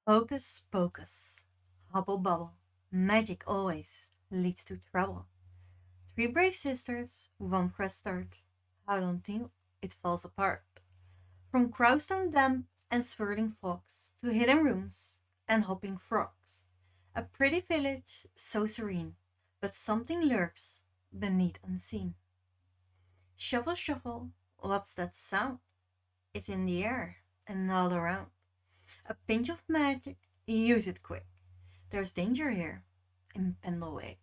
Hocus pocus, hubble bubble, magic always leads to trouble. Three brave sisters, one fresh start. How don't think it falls apart. From crowstone damp and swirling fogs to hidden rooms and hopping frogs. A pretty village so serene, but something lurks beneath unseen. Shuffle, shuffle, what's that sound? It's in the air and all around. A pinch of magic, use it quick. There's danger here in Pendlewick.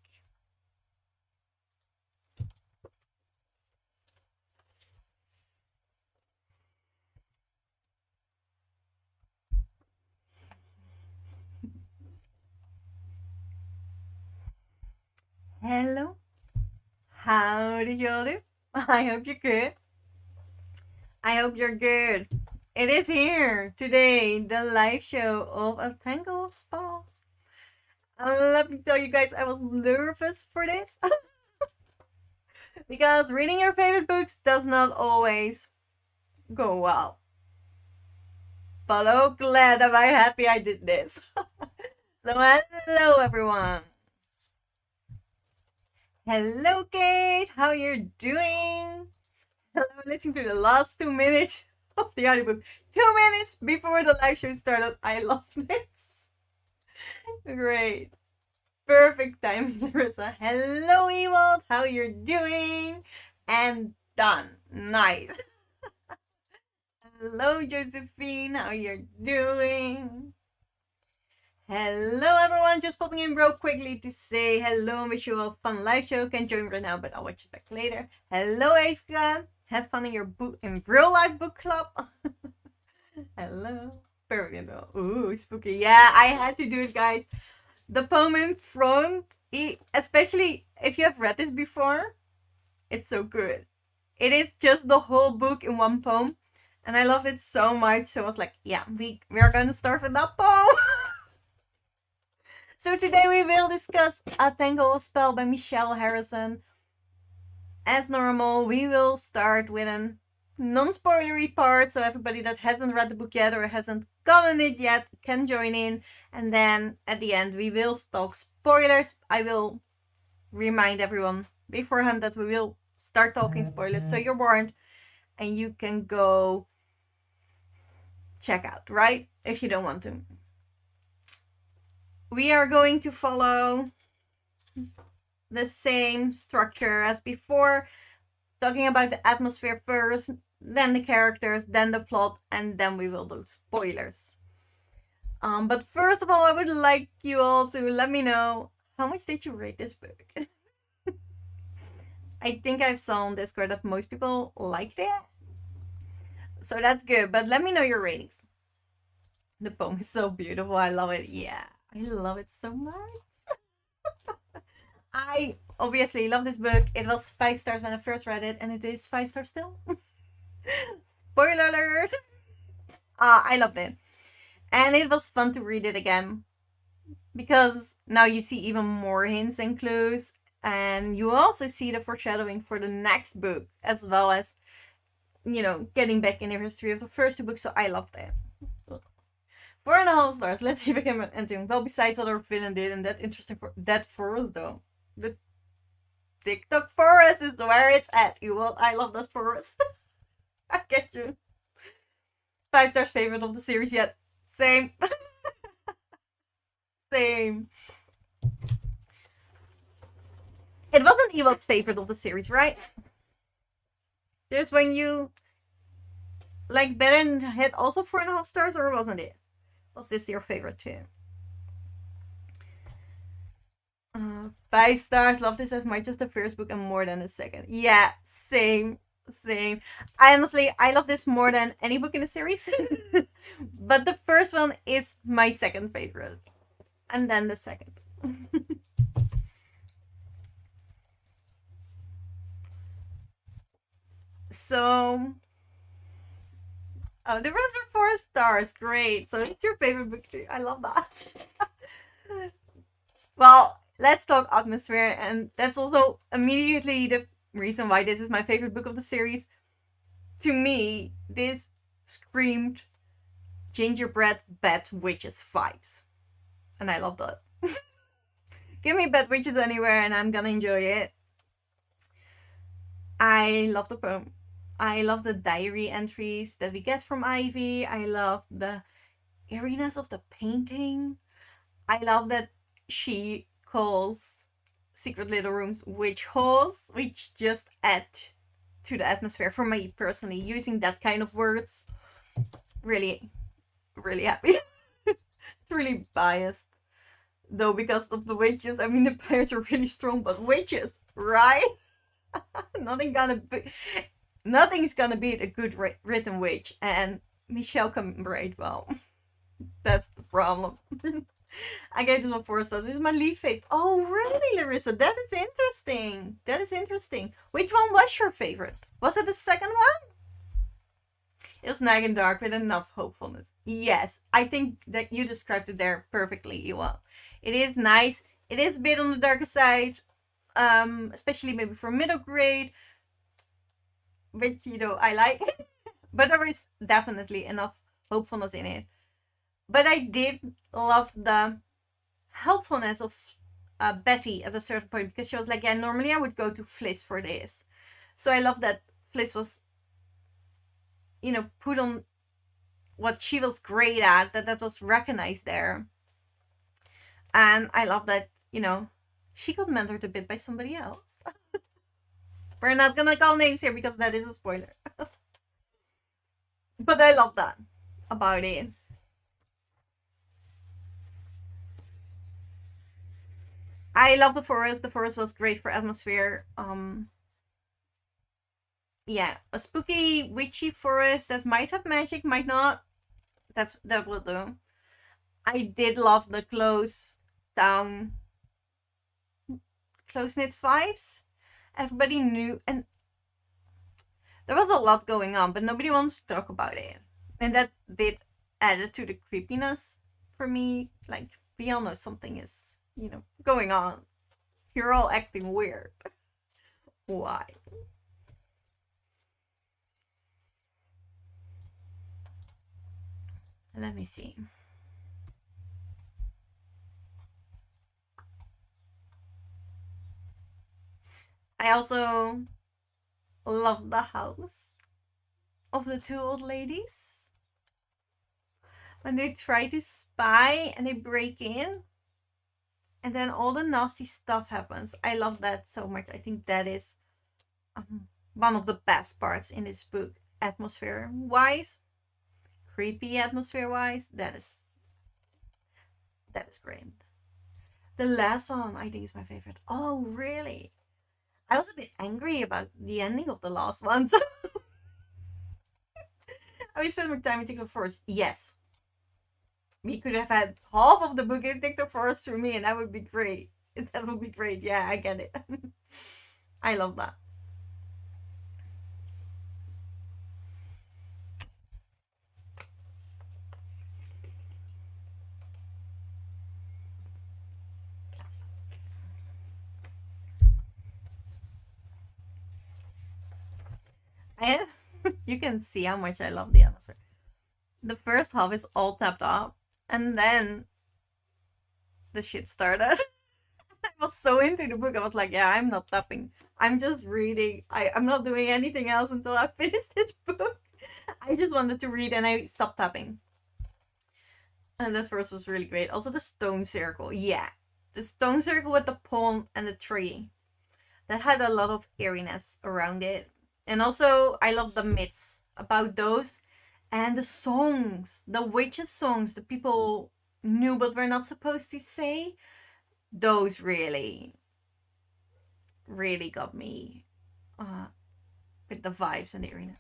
Hello, how did y'all do? I hope you're good. I hope you're good. It is here today, the live show of A Tangle of Spells. Let me tell you guys, I was nervous for this because reading your favorite books does not always go well. But oh, glad am I happy I did this. So hello everyone. Hello Kate, how you doing? Hello, listening to the last 2 minutes of the audiobook. 2 minutes before the live show started. I love this. Great. Perfect time, Larissa. Hello, Ewald. How you're doing? And done. Nice. Hello, Josephine. How you're doing? Hello, everyone. Just popping in real quickly to say hello and wish you a fun live show. Can't join right now, but I'll watch it back later. Hello, Evka. Have fun in your book in real life book club. Hello. Perfect. Ooh, spooky. Yeah, I had to do it, guys. The poem in front, especially if you have read this before, it's so good. It is just the whole book in one poem, and I loved it so much. So I was like, yeah, we are gonna start with that poem. So today we will discuss A Tangle of Spell by Michelle Harrison. As normal, we will start with a non-spoilery part, so everybody that hasn't read the book yet or hasn't gotten it yet can join in. And then at the end, we will talk spoilers. I will remind everyone beforehand that we will start talking spoilers, so you're warned and you can go check out, right? If you don't want to. We are going to follow the same structure as before, talking about the atmosphere first, then the characters, then the plot, and then we will do spoilers. But first of all, I would like you all to let me know, how much did you rate this book? I think I saw on Discord that most people liked it, so that's good, but let me know your ratings. The poem is so beautiful. I love it. Yeah, I love it so much. I obviously love this book. It was 5 stars when I first read it, and it is 5 stars still. Spoiler alert! I loved it. And it was fun to read it again, because now you see even more hints and clues, and you also see the foreshadowing for the next book, as well as, you know, getting back in the history of the first 2 books, so I loved it. 4.5 stars. Let's see if I can enter. Well, besides what our villain did, and that interesting for that forest though. The TikTok forest is where it's at. I love that forest. I get you. 5 stars favorite of the series yet. Same. Same. It wasn't Ewald's favorite of the series, right? Just when you like Ben had also 4.5 stars, or wasn't it? Was this your favorite too? 5 stars. Love this as much as the first book and more than the second. Yeah, same. Honestly, I love this more than any book in the series. But the first one is my second favorite. And then the second. So, the rest are 4 stars. Great. So it's your favorite book too. I love that. Well, let's talk atmosphere, and that's also immediately the reason why this is my favorite book of the series. To me, this screamed gingerbread bad witches vibes. And I love that. Give me bad witches anywhere and I'm gonna enjoy it. I love the poem. I love the diary entries that we get from Ivy. I love the eeriness of the painting. I love that she calls secret little rooms witch holes, which just add to the atmosphere for me personally. Using that kind of words, really, really happy. It's really biased though because of the witches. I mean, the players are really strong, but witches, right? Nothing gonna be, Nothing's gonna beat a good written witch, and Michelle can write well. That's the problem. I gave this one 4 stars. This is my least favorite. Oh, really, Larissa? That is interesting. That is interesting. Which one was your favorite? Was it the second one? It was Night and Dark with enough hopefulness. Yes, I think that you described it there perfectly, well. It is nice. It is a bit on the darker side, especially maybe for middle grade, which, I like. But there is definitely enough hopefulness in it. But I did love the helpfulness of Betty at a certain point, because she was like, yeah, normally I would go to Fliss for this. So I love that Fliss was, put on what she was great at, that was recognized there. And I love that, she got mentored a bit by somebody else. We're not gonna call names here because that is a spoiler. But I love that about it. I love the forest. The forest was great for atmosphere. Yeah, a spooky, witchy forest that might have magic, might not. That will do. I did love the close knit vibes. Everybody knew, and there was a lot going on, but nobody wants to talk about it, and that did add to the creepiness for me. Like, we all know something is, going on. You're all acting weird. Why? Let me see. I also love the house of the 2 old ladies. When they try to spy and they break in, and then all the nasty stuff happens. I love that so much. I think that is one of the best parts in this book, atmosphere-wise, creepy atmosphere-wise. That is great. The last one, I think, is my favorite. Oh, really? I was a bit angry about the ending of the last one. So I spent more time in Tickle Forest. Yes. We could have had half of the book in Tickle Forest through me, and that would be great. That would be great. Yeah, I get it. I love that. And you can see how much I love the atmosphere. The first half is all tapped up, and then the shit started. I was so into the book. I was like, yeah, I'm not tapping. I'm just reading. I'm not doing anything else until I finish this book. I just wanted to read, and I stopped tapping. And that verse was really great. Also, the stone circle. Yeah. The stone circle with the pond and the tree. That had a lot of eeriness around it. And also, I love the myths about those. And the songs. The witches' songs. The people knew but were not supposed to say. Those really got me with the vibes and the arena.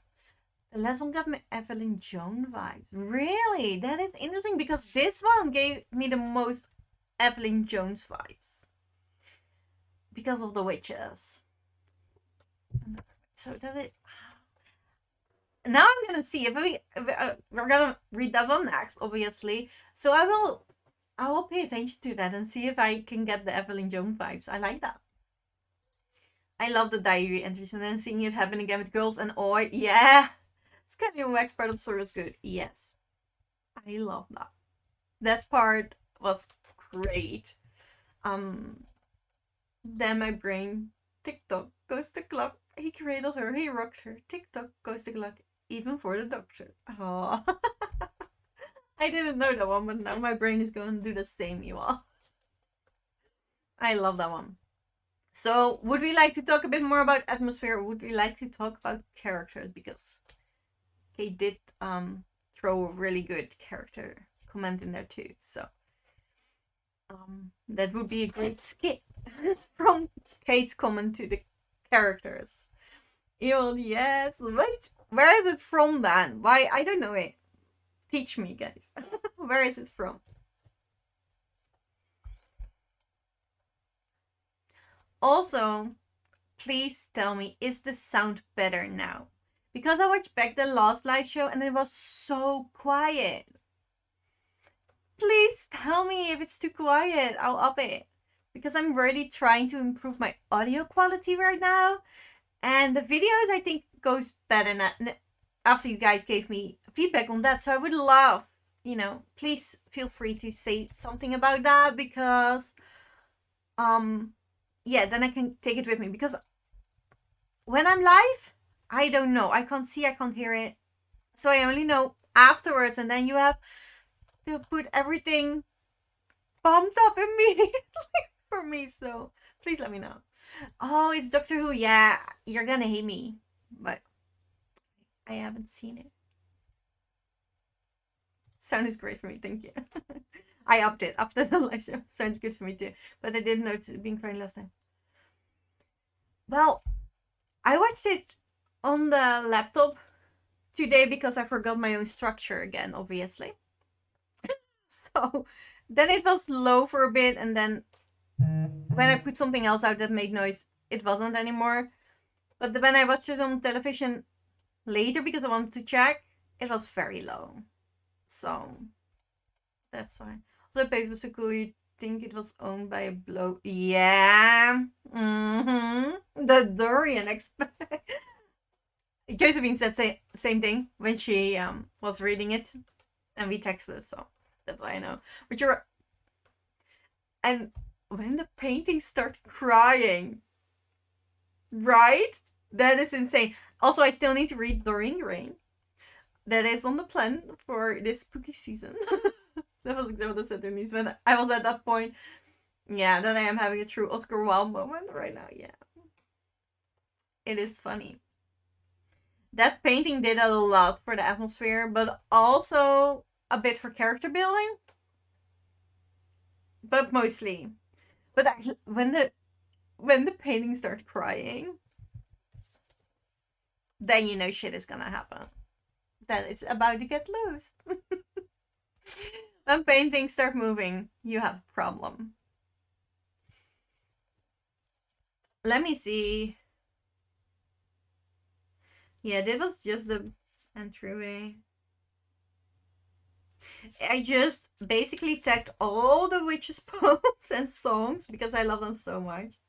The last one got me Evelyn Joan vibes. Really? That is interesting, because this one gave me the most Evelyn Jones vibes. Because of the witches. So that it. Now I'm gonna see if we're gonna read that one next, obviously. So I will pay attention to that and see if I can get the Evelyn Jones vibes. I like that. I love the diary entries, and then seeing it happen again with girls and Oi. Yeah. Scanning Wax part of the story was good. Yes. I love that. That part was great. Um, then my brain, tick-tock goes the clock. He cradles her, he rocks her. Tick-tock goes the clock, even for the doctor. Oh, I didn't know that one, but now my brain is going to do the same, you all. I love that one. So, would we like to talk a bit more about atmosphere, or would we like to talk about characters? Because they did throw a really good character comment in there too. So, that would be a great skip from Kate's comment to the characters. Ewan, yes. Wait, where is it from then? Why? I don't know it. Teach me, guys. Where is it from? Also, please tell me, is the sound better now? Because I watched back the last live show and it was so quiet. Please tell me if it's too quiet. I'll up it. Because I'm really trying to improve my audio quality right now. And the videos, I think, goes better now, after you guys gave me feedback on that. So I would love, please feel free to say something about that, because yeah, then I can take it with me, because when I'm live, I don't know. I can't see, I can't hear it. So I only know afterwards, and then you have to put everything pumped up immediately for me. So please let me know. Oh, it's Doctor Who. Yeah, you're gonna hate me, but I haven't seen it. Sound is great for me, thank you. I upped it after the live show. Sounds good for me too. But I didn't know it being crying last time. Well, I watched it on the laptop today because I forgot my own structure again, obviously. So then it was low for a bit, and then when I put something else out that made noise, it wasn't anymore. But when I watched it on television later because I wanted to check, it was very low. So that's why. So the page was so cool. You think it was owned by a bloke? Yeah. The Dorian expect. Josephine said same thing when she was reading it, and we texted, so that's why I know. But you're, and when the paintings start crying, right? That is insane. Also, I still need to read Doreen Rain. That is on the plan for this spooky season. That was exactly what I said to Denise when I was at that point. Yeah, that I am having a true Oscar Wilde moment right now. Yeah, it is funny. That painting did a lot for the atmosphere, but also a bit for character building. But mostly. But actually, when the painting starts crying, then you know shit is gonna happen. Then it's about to get loose. When paintings start moving, you have a problem. Let me see. Yeah, that was just the entryway. I just basically tagged all the witches' poems and songs because I love them so much.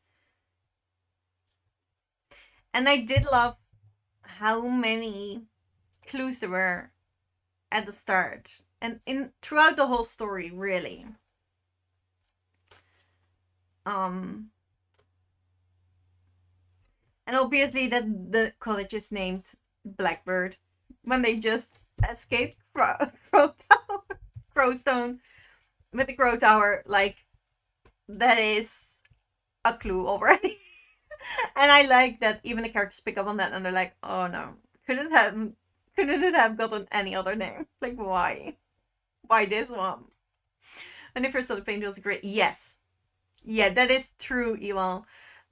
And I did love how many clues there were at the start and in throughout the whole story, really. And obviously that the college is named Blackbird when they just escaped Crowstone with the Crow Tower. Like, that is a clue already. And I like that even the characters pick up on that and they're like, oh no, couldn't it have gotten any other name? Like, why this one? And the first of the painting was great. Yes, yeah, that is true, Ewell.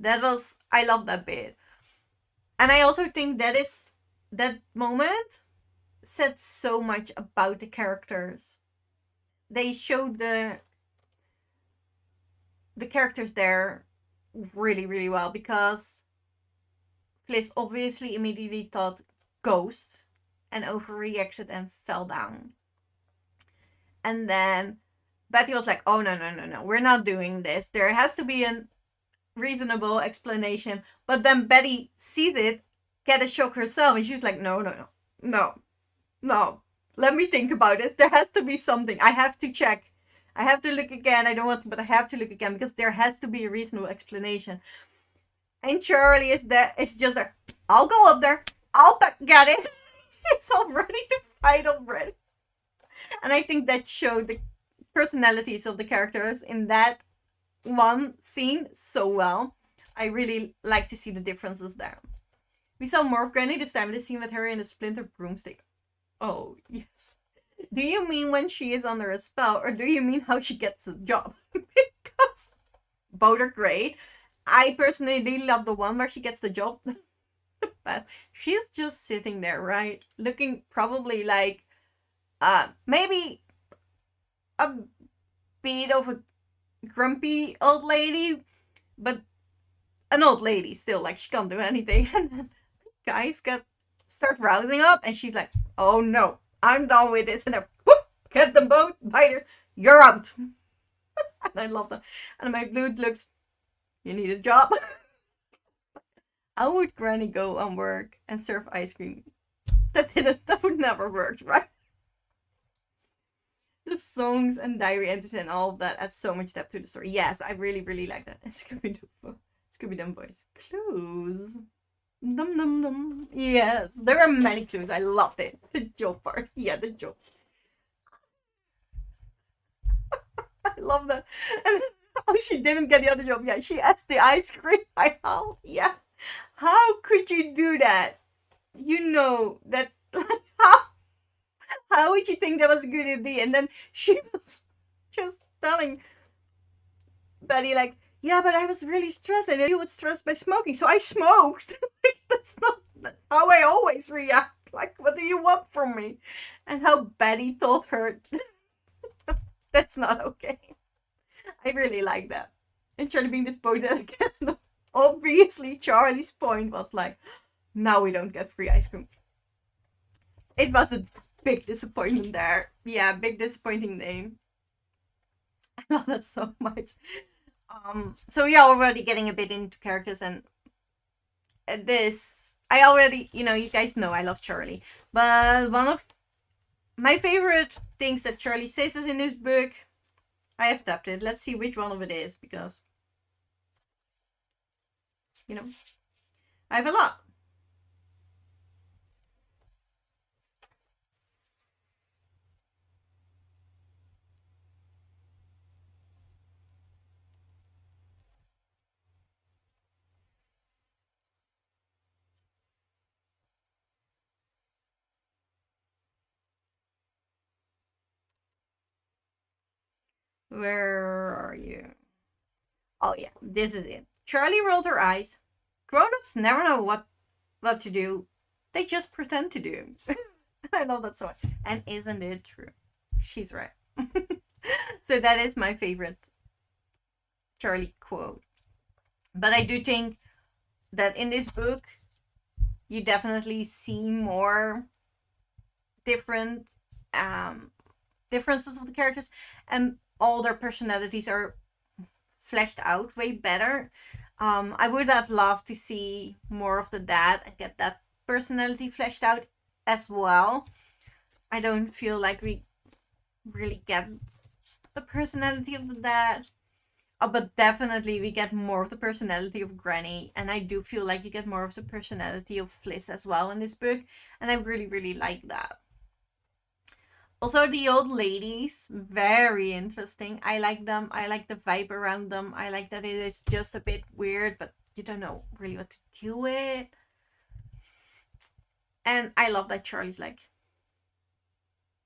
I love that bit. And I also think that moment said so much about the characters. They showed the characters there really, really well, because Fliss obviously immediately thought ghost and overreacted and fell down. And then Betty was like, oh, no, we're not doing this. There has to be a reasonable explanation. But then Betty sees it, get a shock herself, and she's like, no. Let me think about it. There has to be something. I have to check. I have to look again. I don't want to, but I have to look again because there has to be a reasonable explanation. And Charlie is there. It's just there. I'll go up there. I'll get it. It's all ready to fight already. And I think that showed the personalities of the characters in that one scene so well. I really like to see the differences there. We saw more of Granny this time. The scene with her in a splinter broomstick. Oh, yes. Do you mean when she is under a spell, or do you mean how she gets a job? Because both are great. I personally really love the one where she gets the job. But she's just sitting there, right? Looking probably like maybe a bit of a grumpy old lady, but an old lady still, like she can't do anything. And then guys start rousing up, and she's like, oh no, I'm done with this. And then whoop, get them both, bite her, you're out. And I love that. And my dude looks, you need a job. How would Granny go on work and serve ice cream? That would never work, right? The songs and diary entries and all of that add so much depth to the story. Yes, I really, really like that. And Scooby-Doo voice. Clues. Dum dum dum. Yes, there are many clues. I loved it. The joke part. Yeah, the joke. I love that. And oh, she didn't get the other job. Yeah, she asked the ice cream. I howled. Yeah. How could you do that? You know that. How would you think that was a good idea? And then she was just telling Betty like, yeah, but I was really stressed, and you would stress by smoking, so I smoked. That's not how I always react. Like, what do you want from me? And how Betty told her that's not okay. I really like that. And Charlie being this point that I guess no. Obviously, Charlie's point was like, now we don't get free ice cream. It was a big disappointment there. Yeah, big disappointing name. I love that so much. So we are already getting a bit into characters, and this, I already, you guys know I love Charlie. But one of my favorite things that Charlie says is in this book, I have tapped it. Let's see which one of it is, because, I have a lot. Where are you? Oh yeah, this is it. Charlie rolled her eyes. Grown-ups never know what to do. They just pretend to do. I love that so much. And isn't it true? She's right. So that is my favorite Charlie quote. But I do think that in this book, you definitely see more different differences of the characters, and all their personalities are fleshed out way better. I would have loved to see more of the dad and get that personality fleshed out as well. I don't feel like we really get the personality of the dad. But definitely we get more of the personality of Granny, and I do feel like you get more of the personality of Fliss as well in this book, and I really, really like that. Also, the old ladies, very interesting. I like them. I like the vibe around them. I like that it is just a bit weird, but you don't know really what to do with. And I love that Charlie's like,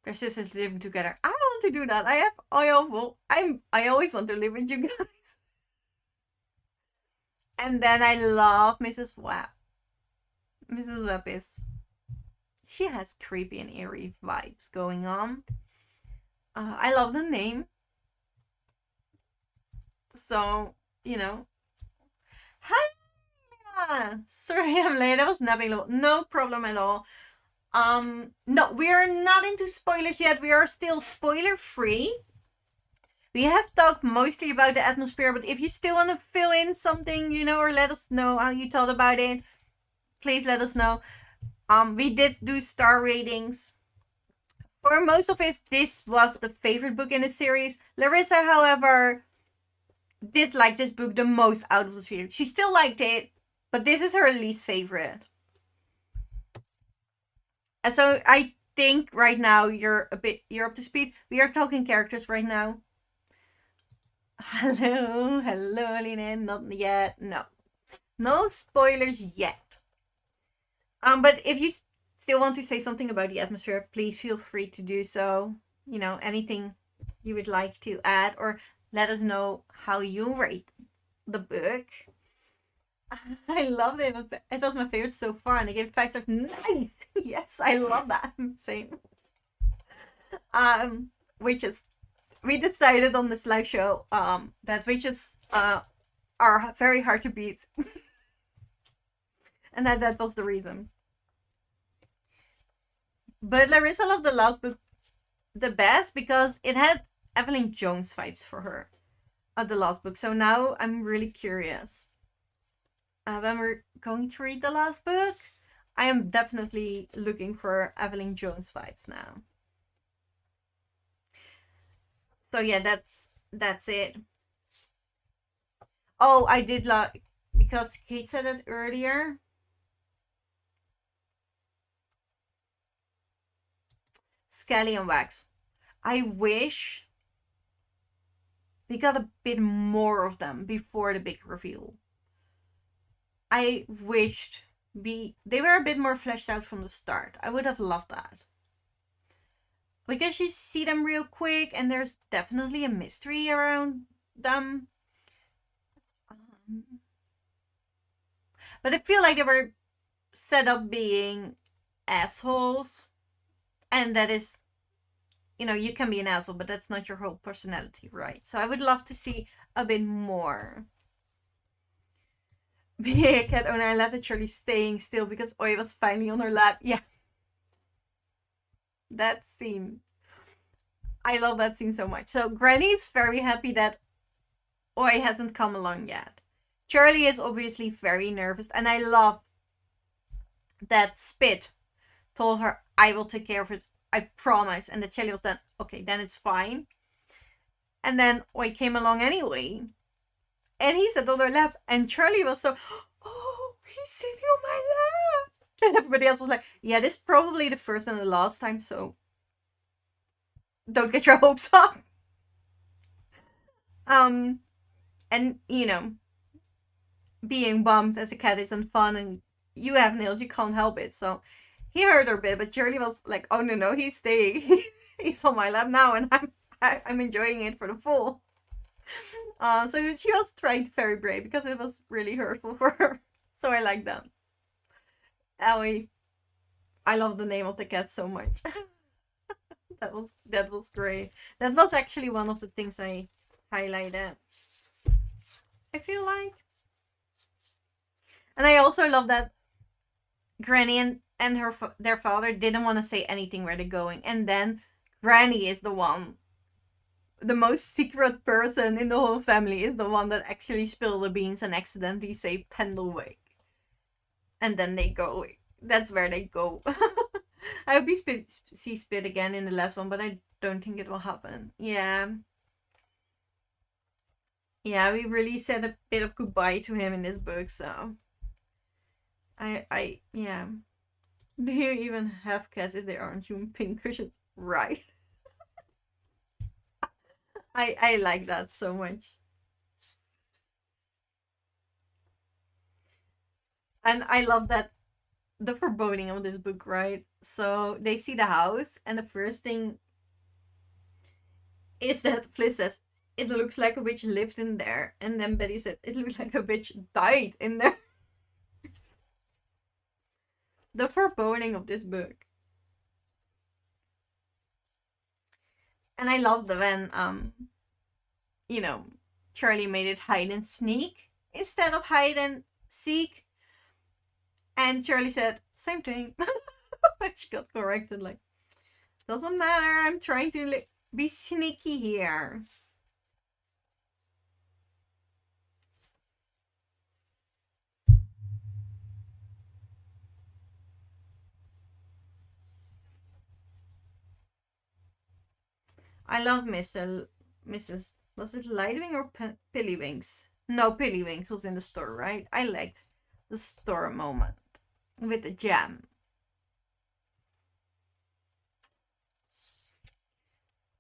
their sisters living together. I want to do that. I always want to live with you guys. And then I love Mrs. Webb. Mrs. Webb she has creepy and eerie vibes going on. I love the name. So, Hi! Sorry I'm late. I was napping a little. No problem at all. No, we are not into spoilers yet. We are still spoiler free. We have talked mostly about the atmosphere, but if you still want to fill in something, or let us know how you thought about it, please let us know. We did do star ratings For most of it, this was the favorite book in the series. Larissa, however, disliked this book the most out of the series. She still liked it, but this is her least favorite. And so I think right now you're up to speed. We are talking characters right now. Hello, Linen. Not yet. No, no spoilers yet. But if you still want to say something about the atmosphere, please feel free to do so. You know, anything you would like to add, or let us know how you rate the book. I loved it. It was my favorite so far, and I gave it 5 stars. Nice. Yes, I love that. Same. Witches. We decided on this live show that witches are very hard to beat, and that was the reason. But Larissa loved the last book the best because it had Evelyn Jones vibes for her at the last book. So now I'm really curious. When we're going to read the last book, I am definitely looking for Evelyn Jones vibes now. So yeah, that's it. Oh, I did like, because Kate said it earlier. Skelly and Wax. I wish we got a bit more of them before the big reveal. I wished they were a bit more fleshed out from the start. I would have loved that. Because you see them real quick and there's definitely a mystery around them. But I feel like they were set up being assholes. And that is, you can be an asshole, but that's not your whole personality, right? So I would love to see a bit more. Being a cat owner, I laughed at Shirley staying still because Oi was finally on her lap. Yeah. That scene. I love that scene so much. So Granny's very happy that Oi hasn't come along yet. Charlie is obviously very nervous, and I love that Spit told her, I will take care of it, I promise. And that Charlie was then, okay, then it's fine. And then Oi came along anyway. And he sat on her lap, and Charlie was so, oh, he's sitting on my lap. And everybody else was like, yeah, this is probably the first and the last time, so don't get your hopes up. And being bummed as a cat isn't fun, and you have nails, you can't help it. So he hurt her a bit, but Charlie was like, oh no, he's staying. He's on my lap now, and I'm enjoying it for the full. So she was trying to very brave because it was really hurtful for her. So I like that. Ellie, I love the name of the cat so much. that was great. That was actually one of the things I highlighted, I feel like. And I also love that Granny and their father didn't want to say anything where they're going, and then Granny is the most secret person in the whole family is the one that actually spilled the beans and accidentally say Pendlewake. And then they go. That's where they go. I hope we see Spit again in the last one, but I don't think it will happen. Yeah. Yeah, we really said a bit of goodbye to him in this book, so yeah. Do you even have cats if they aren't human pincushions? Right. I like that so much. And I love that the foreboding of this book, right? So they see the house, and the first thing is that Fliss says, it looks like a witch lived in there. And then Betty said, it looks like a witch died in there. The foreboding of this book. And I love the when Charlie made it hide and sneak instead of hide and seek. And Charlie said, same thing. She got corrected, like, doesn't matter, I'm trying to be sneaky here. I love Mrs. Was it Lightwing or Pillywings? No, Pillywings was in the store, right? I liked the store moment with the jam.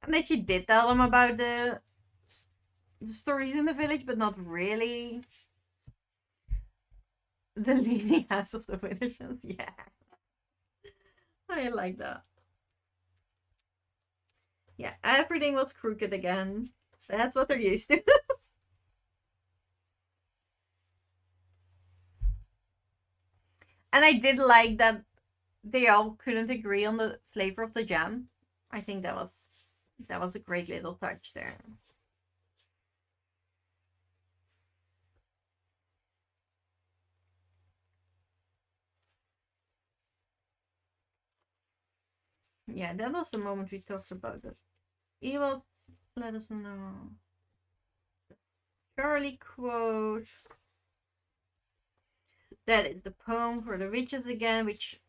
And then she did tell them about the stories in the village, but not really the leading house of the Withershins. Yeah, I like that. Yeah, everything was crooked again. That's what they're used to. And I did like that they all couldn't agree on the flavor of the jam. I think that was a great little touch there. Yeah, that was the moment we talked about it. Evil, let us know. Charlie quote. That is the poem for the witches again, which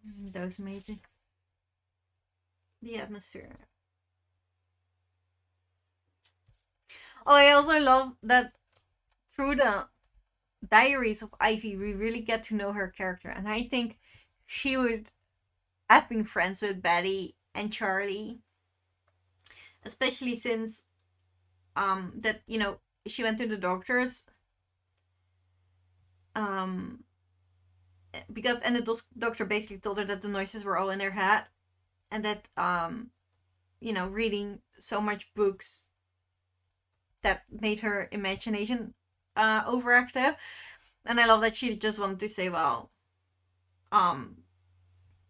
those made the atmosphere. Oh, I also love that through the diaries of Ivy, we really get to know her character, and I think she would have been friends with Betty and Charlie, especially since that she went to the doctors um because and the doctor basically told her that the noises were all in her head, and that reading so much books that made her imagination overactive. And I love that she just wanted to say, well, um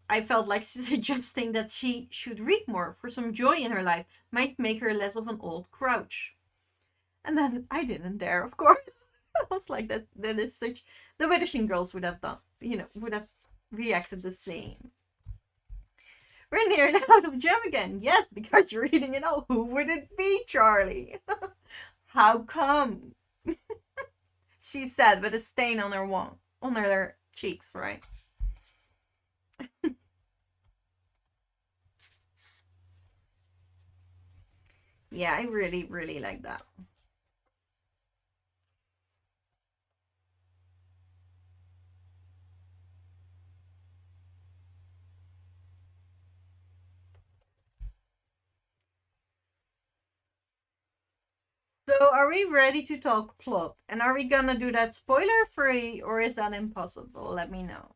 I felt like suggesting that she should read more for some joy in her life might make her less of an old grouch. And then I didn't dare, of course. I was like, that is such, the Withershing girls would have done, would have reacted the same. We're nearly out of gem again. Yes, because you're reading it out. Who would it be, Charlie? How come? She said with a stain on her cheeks, right? Yeah, I really, really like that. So, are we ready to talk plot? And are we gonna do that spoiler free, or is that impossible? Let me know.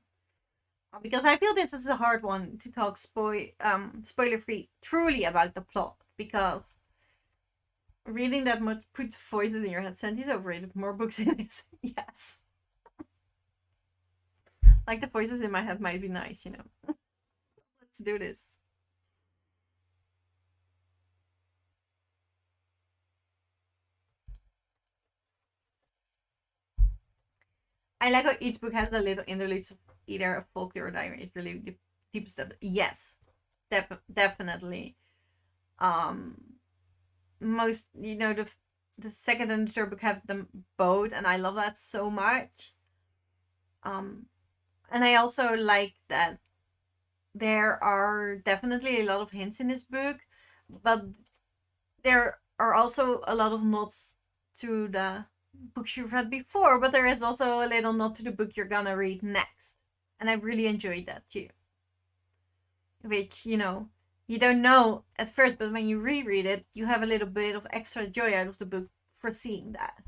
Because I feel this is a hard one to talk spoiler free truly about the plot, because reading that much puts voices in your head. Sandy's overrated. More books in this. Yes. Like the voices in my head might be nice. Let's do this. I like how each book has the little interludes of either a folklore or diary. It's really deep stuff. Yes, definitely. Um, most the second and the third book have them both, and I love that so much. Um, and I also like that there are definitely a lot of hints in this book, but there are also a lot of nods to the books you've read before, but there is also a little nod to the book you're gonna read next. And I really enjoyed that too. Which, you don't know at first, but when you reread it, you have a little bit of extra joy out of the book for seeing that.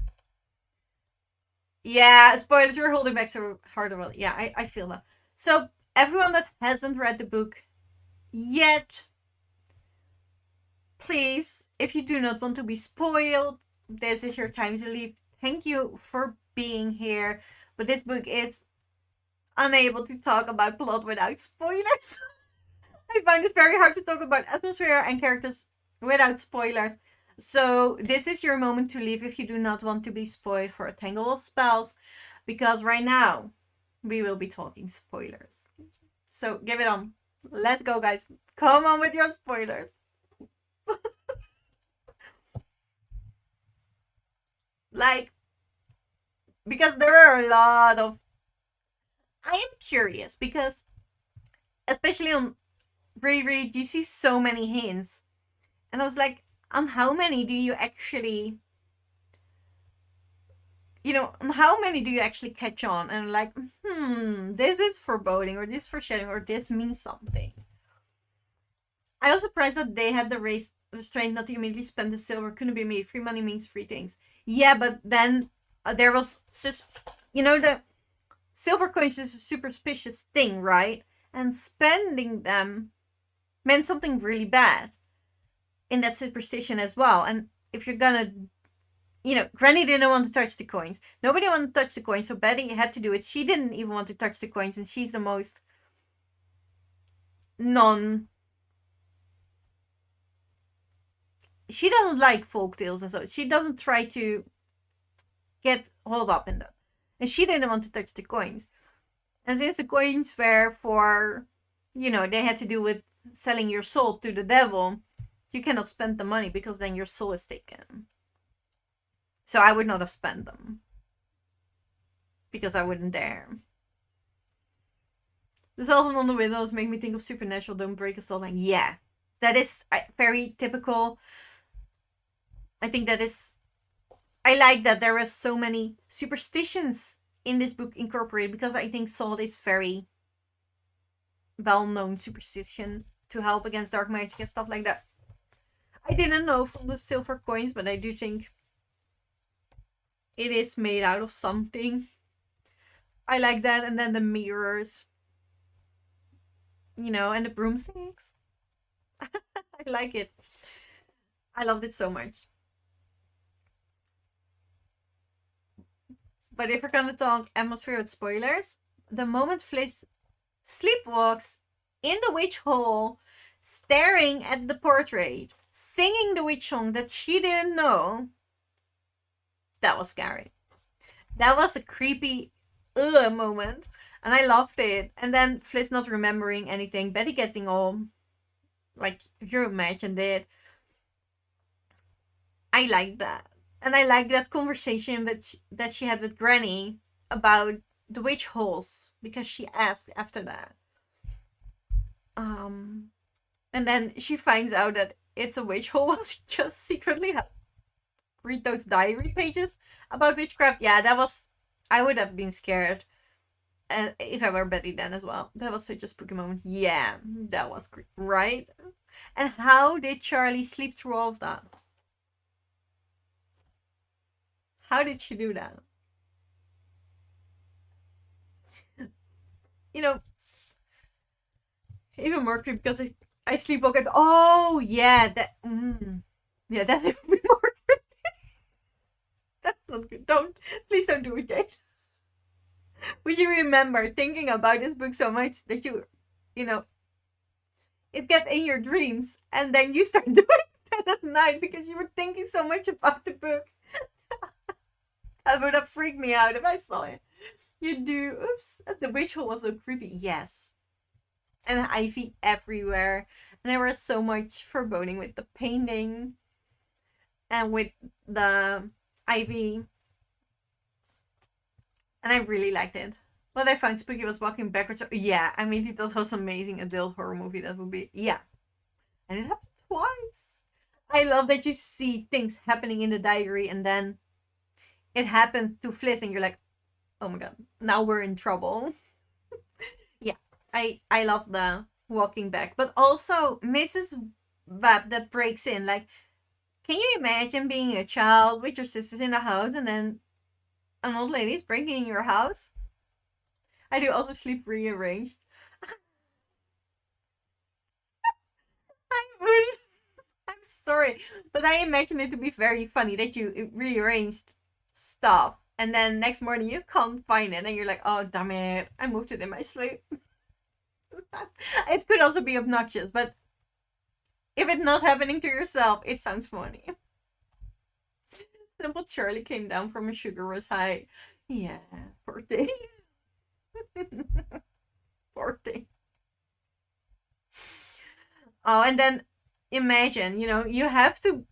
Yeah, spoilers, we're holding back so hard about it. Yeah, I feel that. So, everyone that hasn't read the book yet, please, if you do not want to be spoiled, this is your time to leave. Thank you for being here. But this book is unable to talk about plot without spoilers. I find it very hard to talk about atmosphere and characters without spoilers. So this is your moment to leave if you do not want to be spoiled for a tangle of spells, because right now we will be talking spoilers. So give it on. Let's go, guys. Come on with your spoilers. Like, because there are a lot of. I am curious because, especially on reread, you see so many hints, And I was like, on how many do you actually, on how many do you actually catch on? And like, this is foreboding, or this foreshadowing, or this means something. I was surprised that they had the restraint not to immediately spend the silver. Couldn't be me. Free money means free things. Yeah, but then there was just, the silver coins is a superstitious thing, right? And spending them meant something really bad in that superstition as well. And if you're gonna, Granny didn't want to touch the coins. Nobody wanted to touch the coins, so Betty had to do it. She didn't even want to touch the coins, and she's the most non. She doesn't like folk tales and so she doesn't try to get hold up in them. And she didn't want to touch the coins. And since the coins were for, they had to do with selling your soul to the devil, you cannot spend the money because then your soul is taken. So I would not have spent them. Because I wouldn't dare. The cells on the windows make me think of Supernatural. Don't break a soul line. Yeah. That is very typical. I think that is. I like that there are so many superstitions in this book incorporated because I think salt is very well-known superstition to help against dark magic and stuff like that. I didn't know from the silver coins, but I do think it is made out of something. I like that. And then the mirrors, and the broomsticks. I like it. I loved it so much. But if we're gonna talk atmosphere with spoilers, the moment Fliss sleepwalks in the witch hole, staring at the portrait, singing the witch song that she didn't know, that was scary. That was a creepy moment. And I loved it. And then Fliss not remembering anything, Betty getting all, like, you imagined it. I like that. And I like that conversation that she had with Granny about the witch holes, because she asked after that. And then she finds out that it's a witch hole while she just secretly has read those diary pages about witchcraft. Yeah, that was. I would have been scared if I were Betty then as well. That was such a spooky moment. Yeah, that was great, right? And how did Charlie sleep through all of that? How did she do that? Even more creepy because I sleepwalk and oh yeah, that yeah, that would be more creepy. That's not good. Please don't do it, guys. Would you remember thinking about this book so much that it gets in your dreams and then you start doing that at night because you were thinking so much about the book? That would have freaked me out if I saw it. You do. Oops. The witch hole was so creepy. Yes. And ivy everywhere. And there was so much foreboding with the painting and with the ivy. And I really liked it. What I found spooky was walking backwards. Yeah, I mean, it was amazing adult horror movie. That would be, yeah. And it happened twice. I love that you see things happening in the diary and then it happens to Fliss and you're like, oh my god, now we're in trouble. Yeah, I love the walking back. But also Mrs. Webb that breaks in. Like, can you imagine being a child with your sisters in the house and then an old lady is breaking in your house? I do also sleep rearranged. I'm sorry, but I imagine it to be very funny that you rearranged stuff and then next morning you can't find it and you're like, oh damn it, I moved it in my sleep. It could also be obnoxious, but if it's not happening to yourself, it sounds funny. Simple Charlie came down from a sugar rush high. Yeah, poor thing. Poor thing. Oh, and then imagine, you have to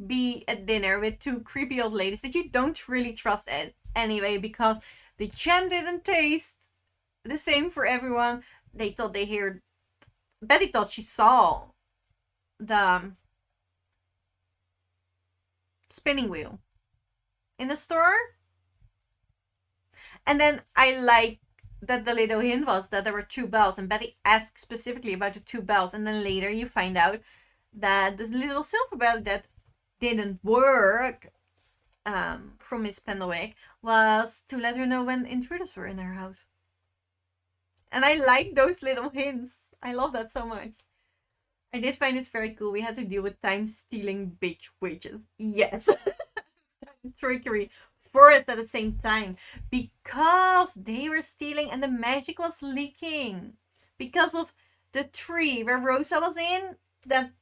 be at dinner with two creepy old ladies that you don't really trust anyway because the jam didn't taste the same for everyone. They thought Betty thought she saw the spinning wheel in the store. And then I like that the little hint was that there were two bells, and Betty asked specifically about the two bells, and then later you find out that this little silver bell that didn't work from Miss Pendlewick was to let her know when intruders were in her house. And I like those little hints. I love that so much. I did find it very cool. We had to deal with time-stealing bitch witches. Yes. Trickery for it at the same time. Because they were stealing and the magic was leaking. Because of the tree where Rosa was in that,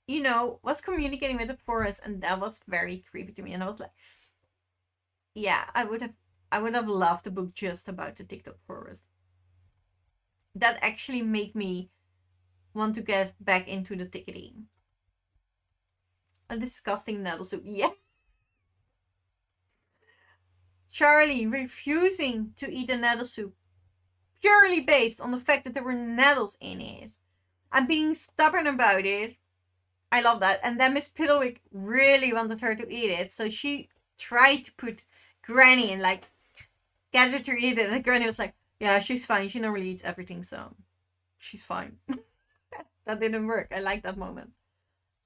you know, was communicating with the forest. And that was very creepy to me. And I was like, yeah, I would have loved a book just about the TikTok forest. That actually made me want to get back into the ticketing. A disgusting nettle soup. Yeah. Charlie refusing to eat the nettle soup purely based on the fact that there were nettles in it. And being stubborn about it. I love that. And then Miss Piddlewick really wanted her to eat it. So she tried to put Granny in, like, get her to eat it. And Granny was like, yeah, she's fine. She normally eats everything, so she's fine. That didn't work. I like that moment.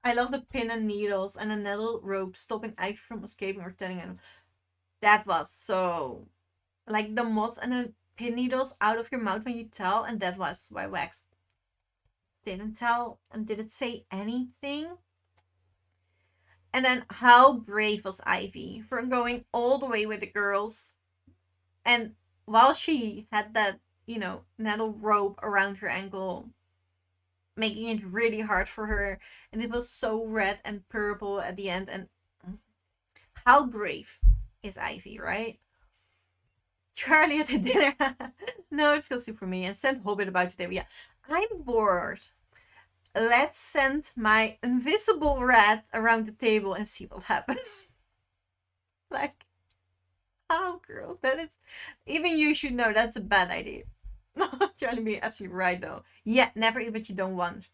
I love the pin and needles and a nettle rope stopping Ivy from escaping or telling him. That was so... like the moths and the pin needles out of your mouth when you tell. And that was why Wax didn't tell and didn't say anything. And then how brave was Ivy for going all the way with the girls. And while she had that, you know, nettle rope around her ankle, making it really hard for her. And it was so red and purple at the end. And how brave is Ivy, right? Charlie at the dinner. No, it's still for me. And sent Hobbit about the table. Yeah, I'm bored. Let's send my invisible rat around the table and see what happens. Like, oh, girl, that is... even you should know that's a bad idea. Charlie being absolutely right, though. Yeah, never eat what you don't want.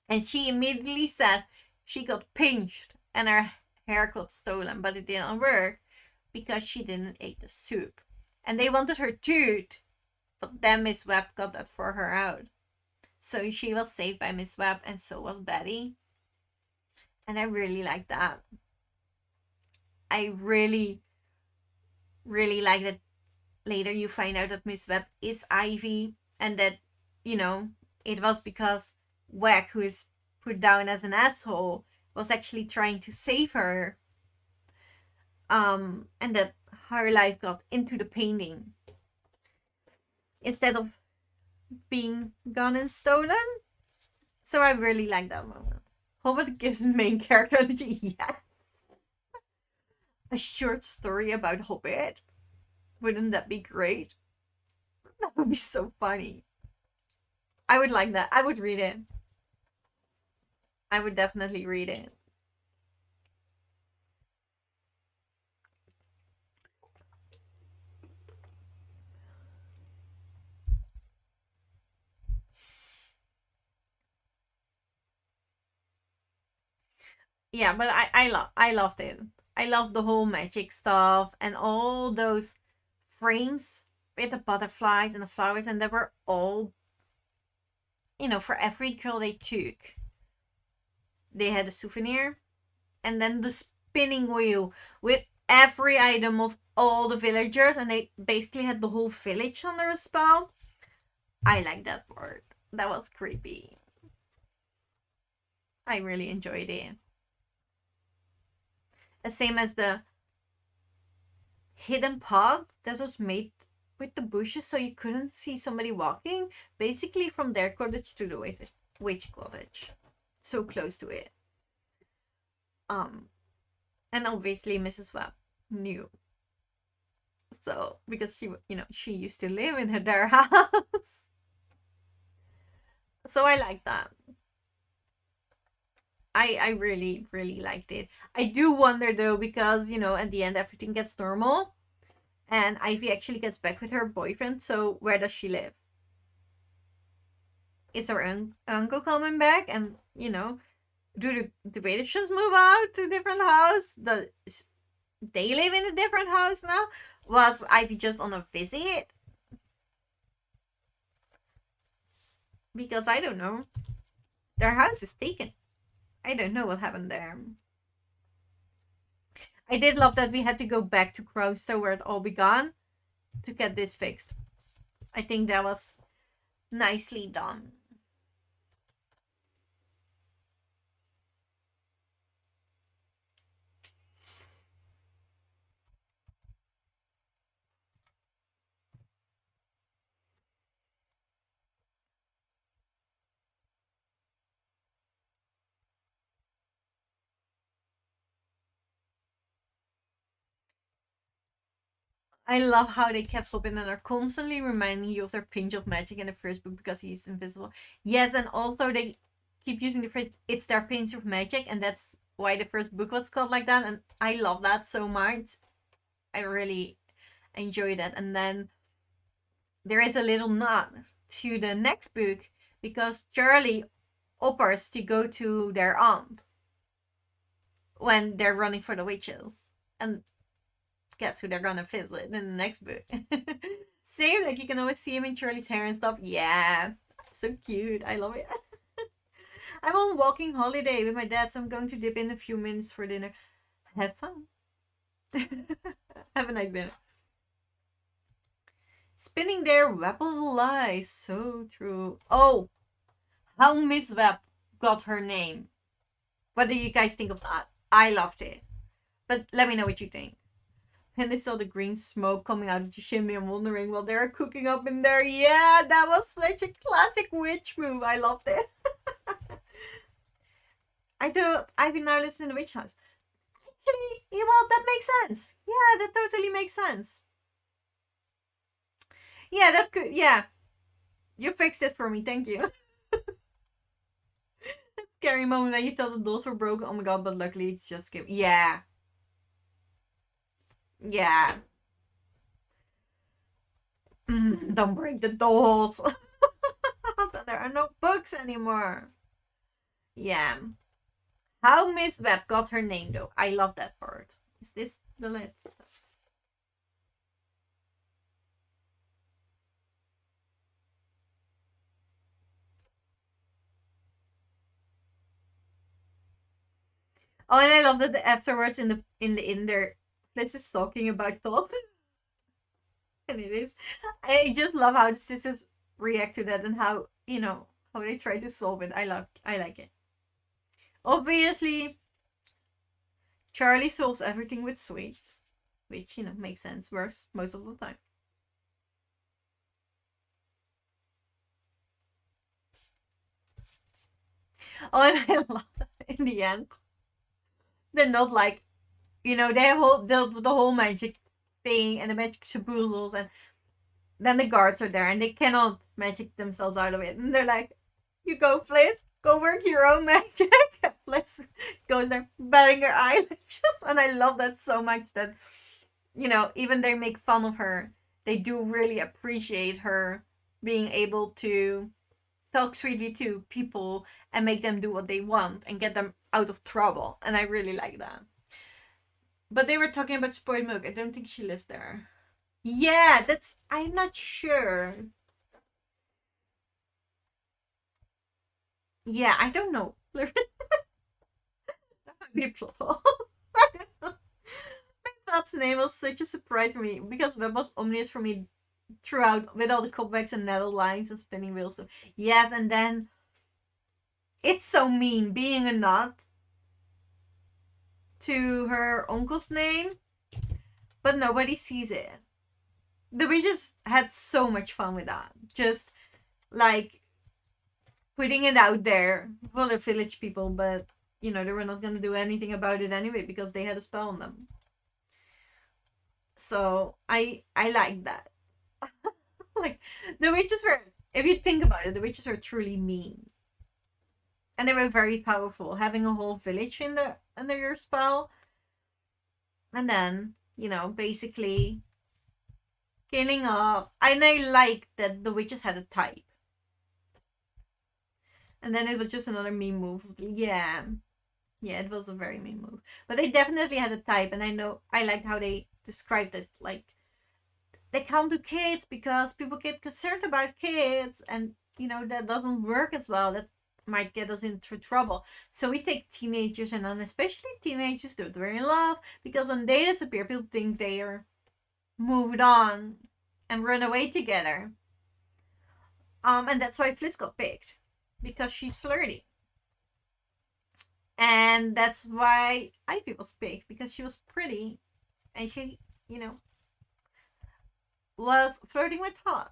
And she immediately said she got pinched and her hair got stolen, but it didn't work because she didn't eat the soup. And they wanted her tooth, but then Miss Webb got that for her out. So she was saved by Miss Webb, and so was Betty. And I really like that. I really, really like that later you find out that Miss Webb is Ivy, and that, you know, it was because Wack, who is put down as an asshole, was actually trying to save her. And that her life got into the painting instead of being gone and stolen. So I really like that moment. Hobbit gives main character energy. Yes. A short story about Hobbit. Wouldn't that be great? That would be so funny. I would like that. I would read it. I would definitely read it. Yeah, but I loved it. I loved the whole magic stuff and all those frames with the butterflies and the flowers, and they were all, you know, for every girl they took, they had a souvenir. And then the spinning wheel with every item of all the villagers, and they basically had the whole village under a spell. I like that part. That was creepy. I really enjoyed it. The same as the hidden path that was made with the bushes so you couldn't see somebody walking, basically from their cottage to the witch cottage, so close to it. And obviously Mrs. Webb knew, so because she, you know, she used to live in their house. So I like that. I really, really liked it. I do wonder though, because, you know, at the end everything gets normal and Ivy actually gets back with her boyfriend. So where does she live? Is her uncle coming back? And, you know, Do the British just move out to a different house? They live in a different house now? Was Ivy just on a visit? Because I don't know. Their house is taken. I don't know what happened there. I did love that we had to go back to Crowstow where it all began to get this fixed. I think that was nicely done. I love how they kept Robin and are constantly reminding you of their pinch of magic in the first book because he's invisible. Yes, and also they keep using the phrase "it's their pinch of magic," and that's why the first book was called like that. And I love that so much. I really enjoy that. And then there is a little nod to the next book because Charlie offers to go to their aunt when they're running for the witches, and guess who they're gonna visit in the next book? Same, like you can always see him in Charlie's hair and stuff. Yeah, so cute. I love it. I'm on walking holiday with my dad, so I'm going to dip in a few minutes for dinner. Have fun. Have a nice dinner. Spinning their web of lies. So true. Oh, how Miss Web got her name. What do you guys think of that? I loved it. But let me know what you think. And they saw the green smoke coming out of the chimney and wondering what they are cooking up in there. Yeah, that was such a classic witch move. I loved it. I've been now listening to Witch House. Actually, yeah, well, that makes sense. Yeah, that totally makes sense. Yeah, that could, yeah. You fixed it for me, thank you. That scary moment when you thought the dolls were broken. Oh my god, but luckily it's just scary. Yeah. Yeah. Don't break the dolls. There are no books anymore. Yeah. How Miss Webb got her name though. I love that part. Is this the lid? Oh, and I love that afterwards in there, let's just talking about Todd. And it is. I just love how the sisters react to that and how, how they try to solve it. I like it. Obviously, Charlie solves everything with sweets, which, makes sense. Works most of the time. Oh, and I love that in the end. They're not like, they have the whole magic thing and the magic shaboozles, and then the guards are there and they cannot magic themselves out of it. And they're like, you go, Fliss, go work your own magic. Fliss goes there, batting her eyelashes. And I love that so much that, even they make fun of her, they do really appreciate her being able to talk sweetly to people and make them do what they want and get them out of trouble. And I really like that. But they were talking about spoiled milk. I don't think she lives there. Yeah, I'm not sure. Yeah, I don't know. That might be a plot hole. Fab's name was such a surprise for me because Web was ominous for me throughout with all the cobwebs and nettle lines and spinning wheels. So, yes, and then it's so mean being a nut to her uncle's name, but nobody sees it. We just had so much fun with that. Just like putting it out there for the village people, but they were not gonna do anything about it anyway because they had a spell on them. So I like that. Like the witches were, if you think about it, the witches were truly mean. And they were very powerful, having a whole village under your spell. And then, basically killing off. And I like that the witches had a type. And then it was just another meme move. Yeah. Yeah, it was a very meme move. But they definitely had a type, and I liked how they described it. Like, they can't do kids because people get concerned about kids, and that doesn't work as well. That might get us into trouble. So we take teenagers, and then especially teenagers that we're in love, because when they disappear, people think they are moved on and run away together. And that's why Fliss got picked, because she's flirty. And that's why Ivy was picked, because she was pretty and she, was flirting with Todd.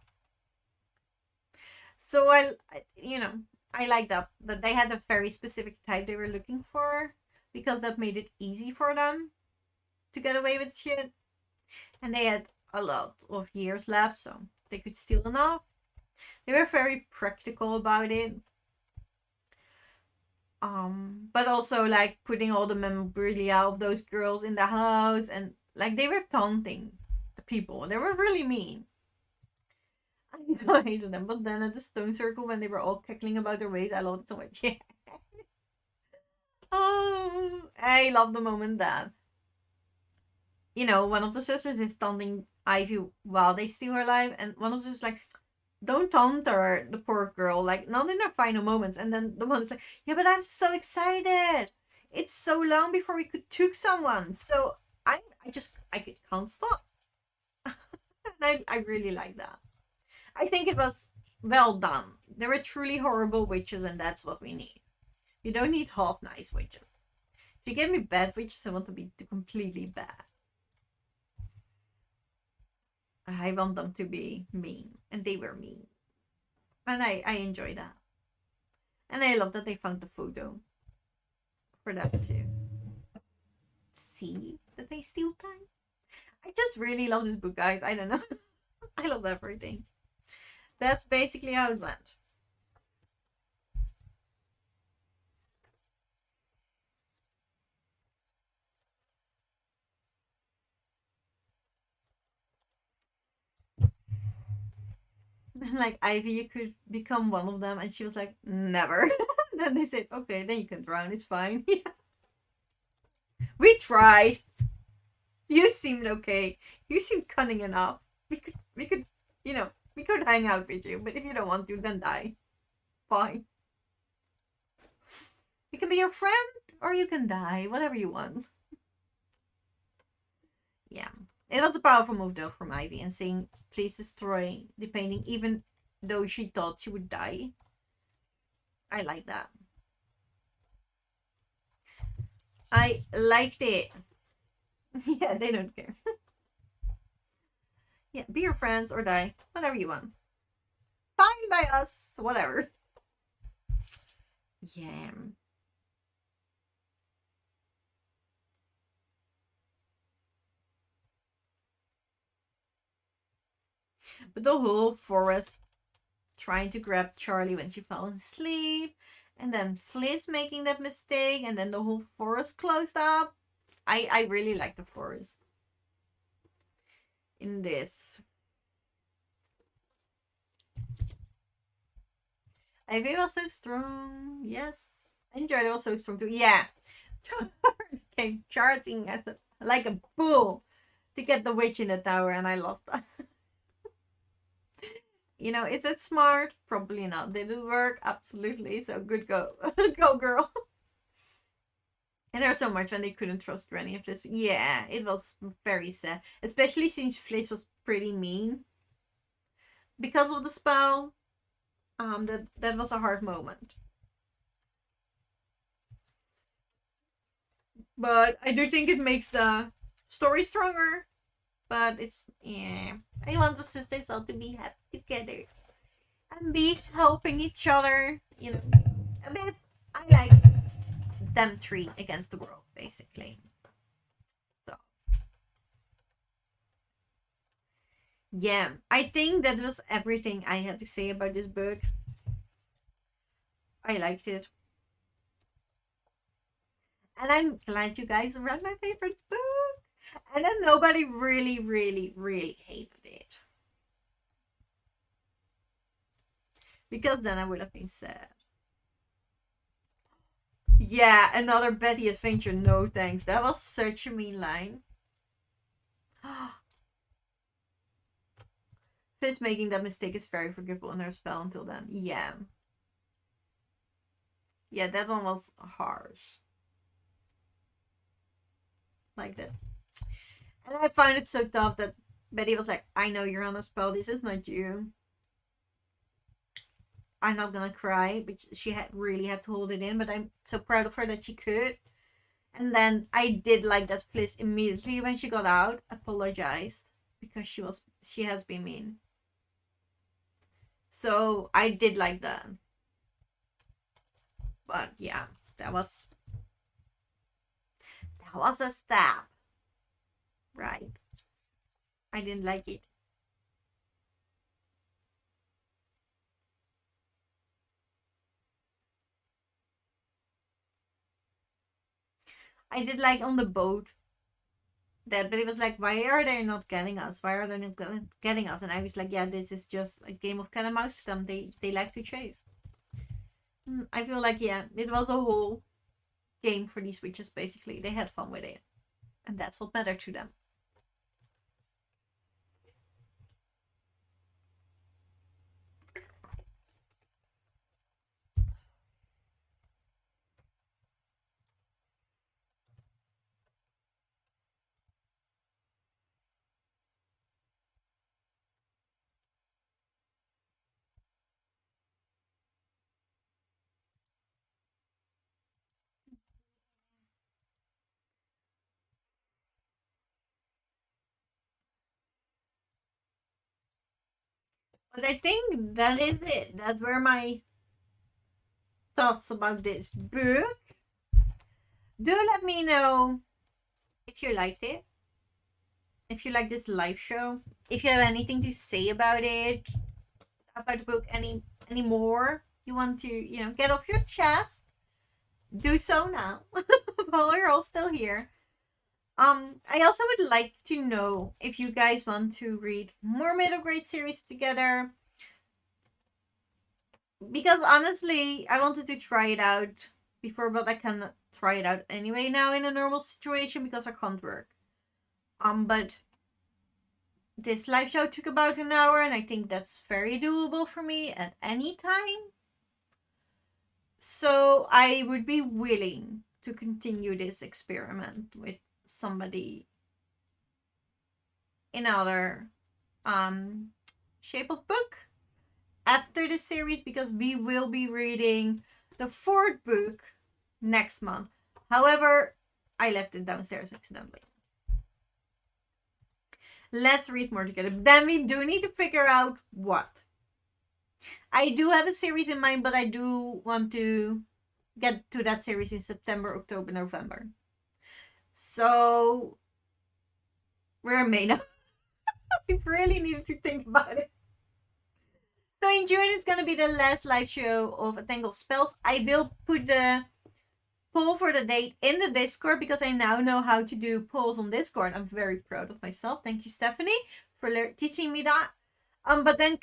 So I like that they had a very specific type they were looking for, because that made it easy for them to get away with shit. And they had a lot of years left, so they could steal enough. They were very practical about it. But also like putting all the memorabilia of those girls in the house, and like they were taunting the people. They were really mean. I hated them. But then at the stone circle, when they were all cackling about their ways, I loved it so much. Yeah. Oh, I love the moment that one of the sisters is taunting Ivy while they steal her life, and one of the sisters like, don't taunt her, the poor girl, like not in their final moments. And then the one is like, yeah, but I'm so excited. It's so long before we could took someone, so I can't stop. And I really like that. I think it was well done. They were truly horrible witches, and that's what we need. You don't need half nice witches. If you give me bad witches, I want to be completely bad. I want them to be mean, and they were mean. And I enjoy that. And I love that they found the photo for them to see that they steal time. I just really love this book, guys. I don't know. I love everything. That's basically how it went. And like, Ivy, you could become one of them. And she was like, never. Then they said, okay, then you can drown. It's fine. Yeah. We tried. You seemed okay. You seemed cunning enough. We could, we could hang out with you. But if you don't want to, then die. Fine. You can be your friend, or you can die. Whatever you want. Yeah. It was a powerful move, though, from Ivy. And saying, please destroy the painting, even though she thought she would die. I like that. I liked it. Yeah, they don't care. Yeah, be your friends or die. Whatever you want. Fine by us. Whatever. Yeah. But the whole forest trying to grab Charlie when she fell asleep, and then Fliss making that mistake, and then the whole forest closed up. I really like the forest in this. Ivy was so strong. Yes. I enjoyed it. Was so strong too. Yeah. Came charging as like a bull to get the witch in the tower, and I love that. Is it smart? Probably not. Did it work? Absolutely. So good go. Go, girl. And there's so much when they couldn't trust Granny and Fliss. Yeah, it was very sad. Especially since Fliss was pretty mean. Because of the spell. That was a hard moment. But I do think it makes the story stronger. But it's, yeah. I want the sisters all to be happy together. And be helping each other. A bit. I like them three against the world, basically. So. Yeah. I think that was everything I had to say about this book. I liked it. And I'm glad you guys read my favorite book. And then nobody really, really, really hated it. Because then I would have been sad. Yeah, another Betty adventure. No thanks. That was such a mean line. Fizz making that mistake is very forgivable in her spell until then. Yeah. Yeah, that one was harsh. Like that. And I find it so tough that Betty was like, I know you're on a spell. This is not you. I'm not gonna cry, but she had really had to hold it in. But I'm so proud of her that she could. And then I did like that Fliss immediately when she got out apologized because she has been mean. So I did like that. But yeah, that was a stab. Right. I didn't like it. I did like on the boat that, but it was like, why are they not getting us? Why are they not getting us? And I was like, yeah, this is just a game of cat and mouse to them. They like to chase. I feel like, yeah, it was a whole game for these witches, basically. They had fun with it. And that's what mattered to them. But I think that is it. That were my thoughts about this book. Do let me know if you liked it. If you like this live show. If you have anything to say about it, about the book any more you want to, get off your chest, do so now. While we're all still here. I also would like to know if you guys want to read more middle grade series together. Because honestly, I wanted to try it out before, but I cannot try it out anyway now in a normal situation because I can't work. But this live show took about an hour, and I think that's very doable for me at any time. So I would be willing to continue this experiment with somebody in other shape of book after the series, because we will be reading the fourth book next month. However, I left it downstairs accidentally. Let's read more together. Then we do need to figure out what. I do have a series in mind, but I do want to get to that series in September, October, November. So we're made up. We really needed to think about it. So in June is gonna be the last live show of A Tangle of Spells. I will put the poll for the date in the Discord because I now know how to do polls on Discord. I'm very proud of myself. Thank you, Stephanie, for teaching me that. But then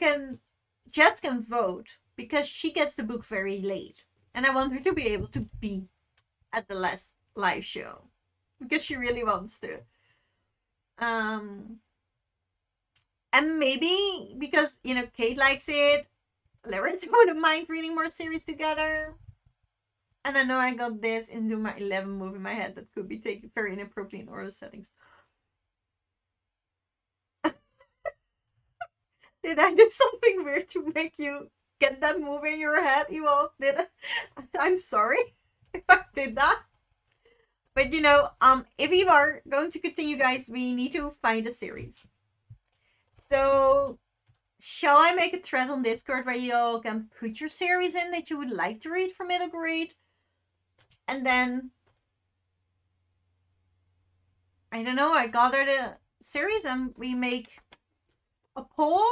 Jess can vote because she gets the book very late, and I want her to be able to be at the last live show because she really wants to. And maybe because Kate likes it, Larry wouldn't mind reading more series together. And I know I got this into my 11 move in my head that could be taken very inappropriate in order settings. Did I do something weird to make you get that move in your head, Ewald? I'm sorry if I did that. But if we are going to continue, guys, we need to find a series. So shall I make a thread on Discord where you all can put your series in that you would like to read for middle grade? And then I don't know, I gather the series and we make a poll?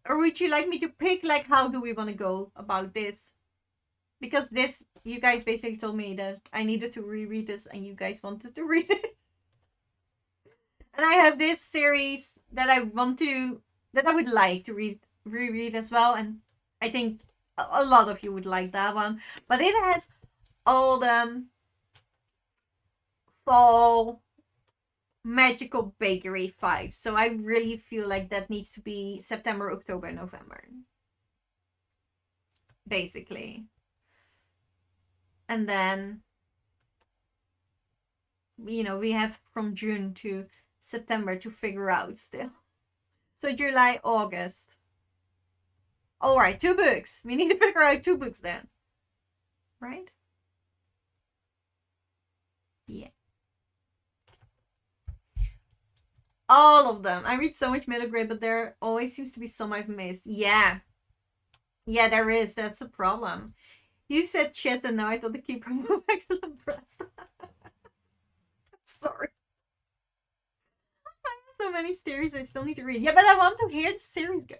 Or would you like me to pick, like, how do we want to go about this? Because this, you guys basically told me that I needed to reread this and you guys wanted to read it. And I have this series that I would like to reread as well. And I think a lot of you would like that one. But it has autumn, fall, magical bakery vibes. So I really feel like that needs to be September, October, November. Basically. And then, we have from June to September to figure out still. So July, August. Alright, 2 books. We need to figure out 2 books then. Right? Yeah. All of them. I read so much middle grade, but there always seems to be some I've missed. Yeah. Yeah, there is. That's a problem. You said chess and now I thought the keeper moved back to the breast. Sorry. I have so many series I still need to read. Yeah, but I want to hear the series go.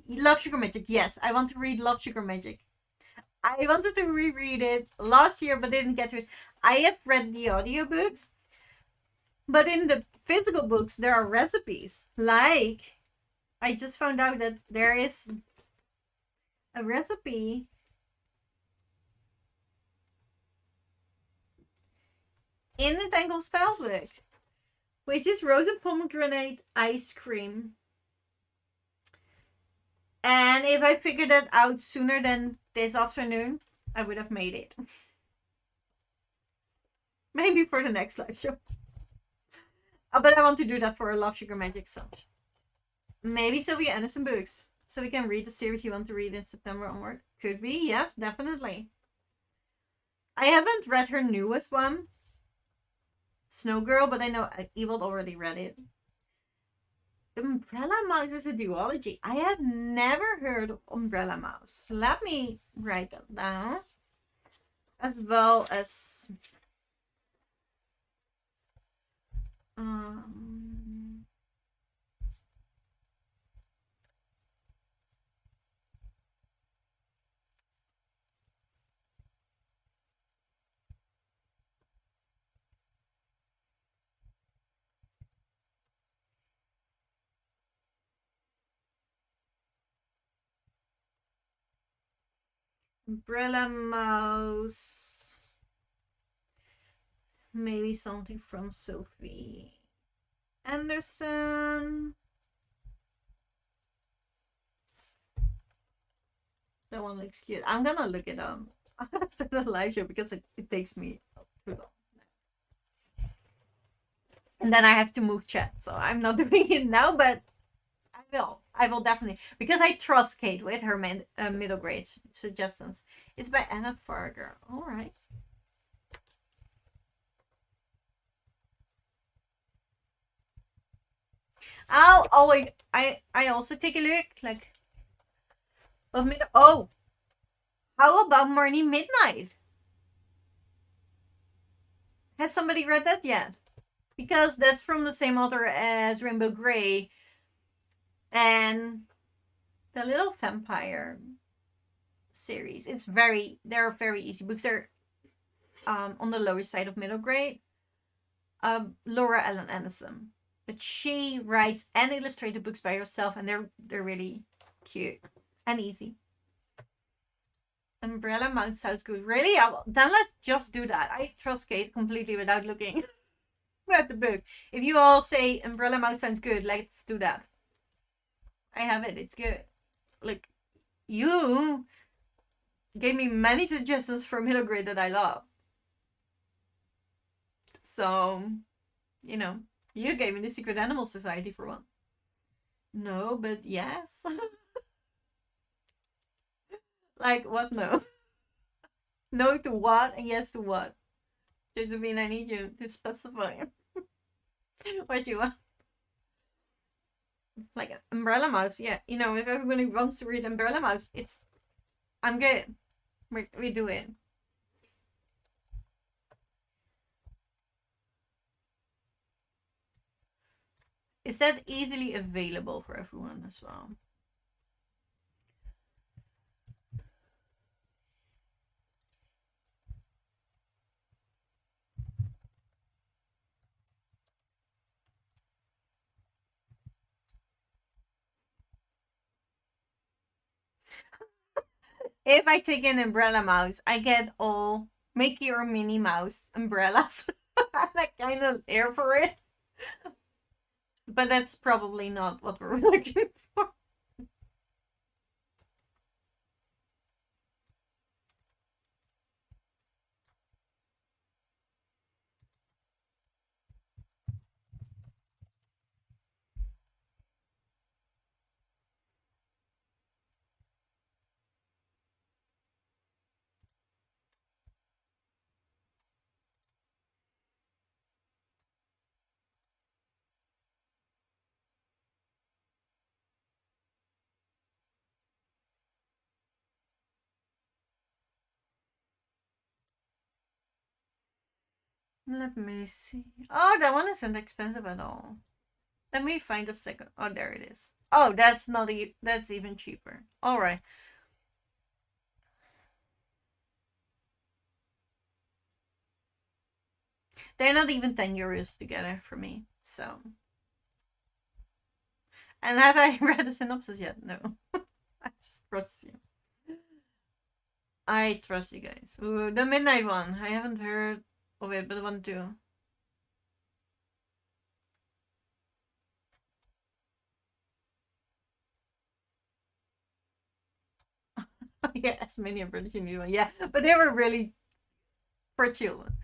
Love Sugar Magic. Yes, I want to read Love Sugar Magic. I wanted to reread it last year, but didn't get to it. I have read the audiobooks, but in the physical books, there are recipes. Like, I just found out that there is a recipe in the Tangle Spells book, which is rose and pomegranate ice cream. And if I figured that out sooner than this afternoon, I would have made it. Maybe for the next live show. But I want to do that for a Love Sugar Magic, so. Maybe Sylvia Anderson books. So we can read the series you want to read in September onward. Could be, yes, definitely. I haven't read her newest one, Snow Girl, but I know Ewald already read it. Umbrella Mouse is a duology. I have never heard of Umbrella Mouse. Let me write that down. As well as Umbrella Mouse. Maybe something from Sophie Anderson. That one looks cute. I'm gonna look it up after the live show because it takes me too long. And then I have to move chat, so I'm not doing it now, but I will. I will definitely. Because I trust Kate with her middle grade suggestions. It's by Anna Farger. Alright. I'll always. I also take a look. Like. Oh! How about Morning Midnight? Has somebody read that yet? Because that's from the same author as Rainbow Grey and the Little Vampire series. They're very easy books. They're on the lower side of middle grade. Laura Ellen Anderson, but she writes and illustrated books by herself, and they're really cute and easy. Umbrella Mouse sounds good. Really? Then let's just do that. I trust Kate completely without looking at the book. If you all say Umbrella Mouse sounds good, let's do that. I have it. It's good. Like, you gave me many suggestions for middle grade that I love. So, you gave me the Secret Animal Society for one. No, but yes. Like, what no? No to what and yes to what? Josephine, I need you to specify what you want. Like, Umbrella Mouse, yeah. If everybody wants to read Umbrella Mouse, I'm good. We do it. Is that easily available for everyone as well? If I take an Umbrella Mouse, I get all Mickey or Minnie Mouse umbrellas. I'm like kind of there for it. But that's probably not what we're looking for. Let me see. Oh, that one isn't expensive at all. Let me find a second. Oh, there it is. Oh, that's not that's even cheaper. All right. They're not even 10 euros together for me. So. And have I read the synopsis yet? No. I just trust you. I trust you guys. Ooh, the Midnight one. I haven't heard of it, but I want to. Yes, many British Indian one. Yeah, but they were really for children.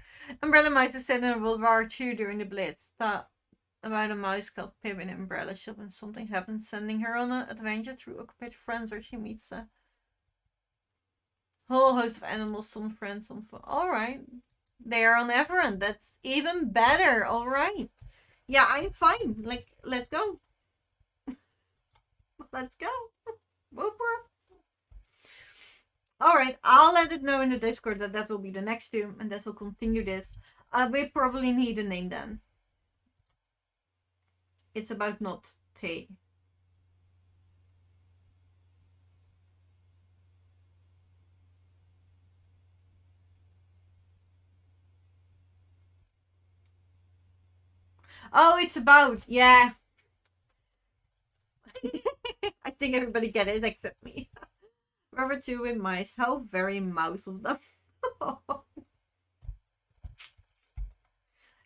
Umbrella Mice is set in World War II during the Blitz. Thought about a mouse called Pip in an umbrella shop and something happens, sending her on an adventure through occupied France where she meets a whole host of animals, some friends, some fun. Alright. They are on Everend. That's even better. Alright. Yeah, I'm fine. Like, let's go. Let's go. Whoop whoop. Alright, I'll let it know in the Discord that that will be the next two, and that will continue this. We probably need a name then. It's about not tea. Oh, it's about, yeah. I think everybody get it except me. Rubber 2 with mice. How very mouse of them.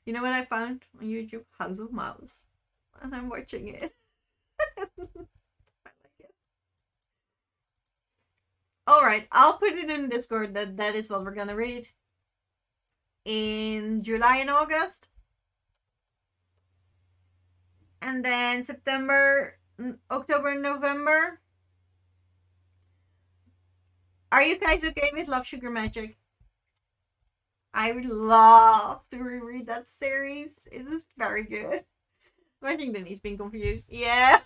You know what I found on YouTube? House of Mouse. And I'm watching it. I like it. Alright, I'll put it in Discord that is what we're gonna read. In July and August. And then September, October, and November. Are you guys okay with Love Sugar Magic? I would love to reread that series. It is very good. Imagine Denise being confused. Yeah.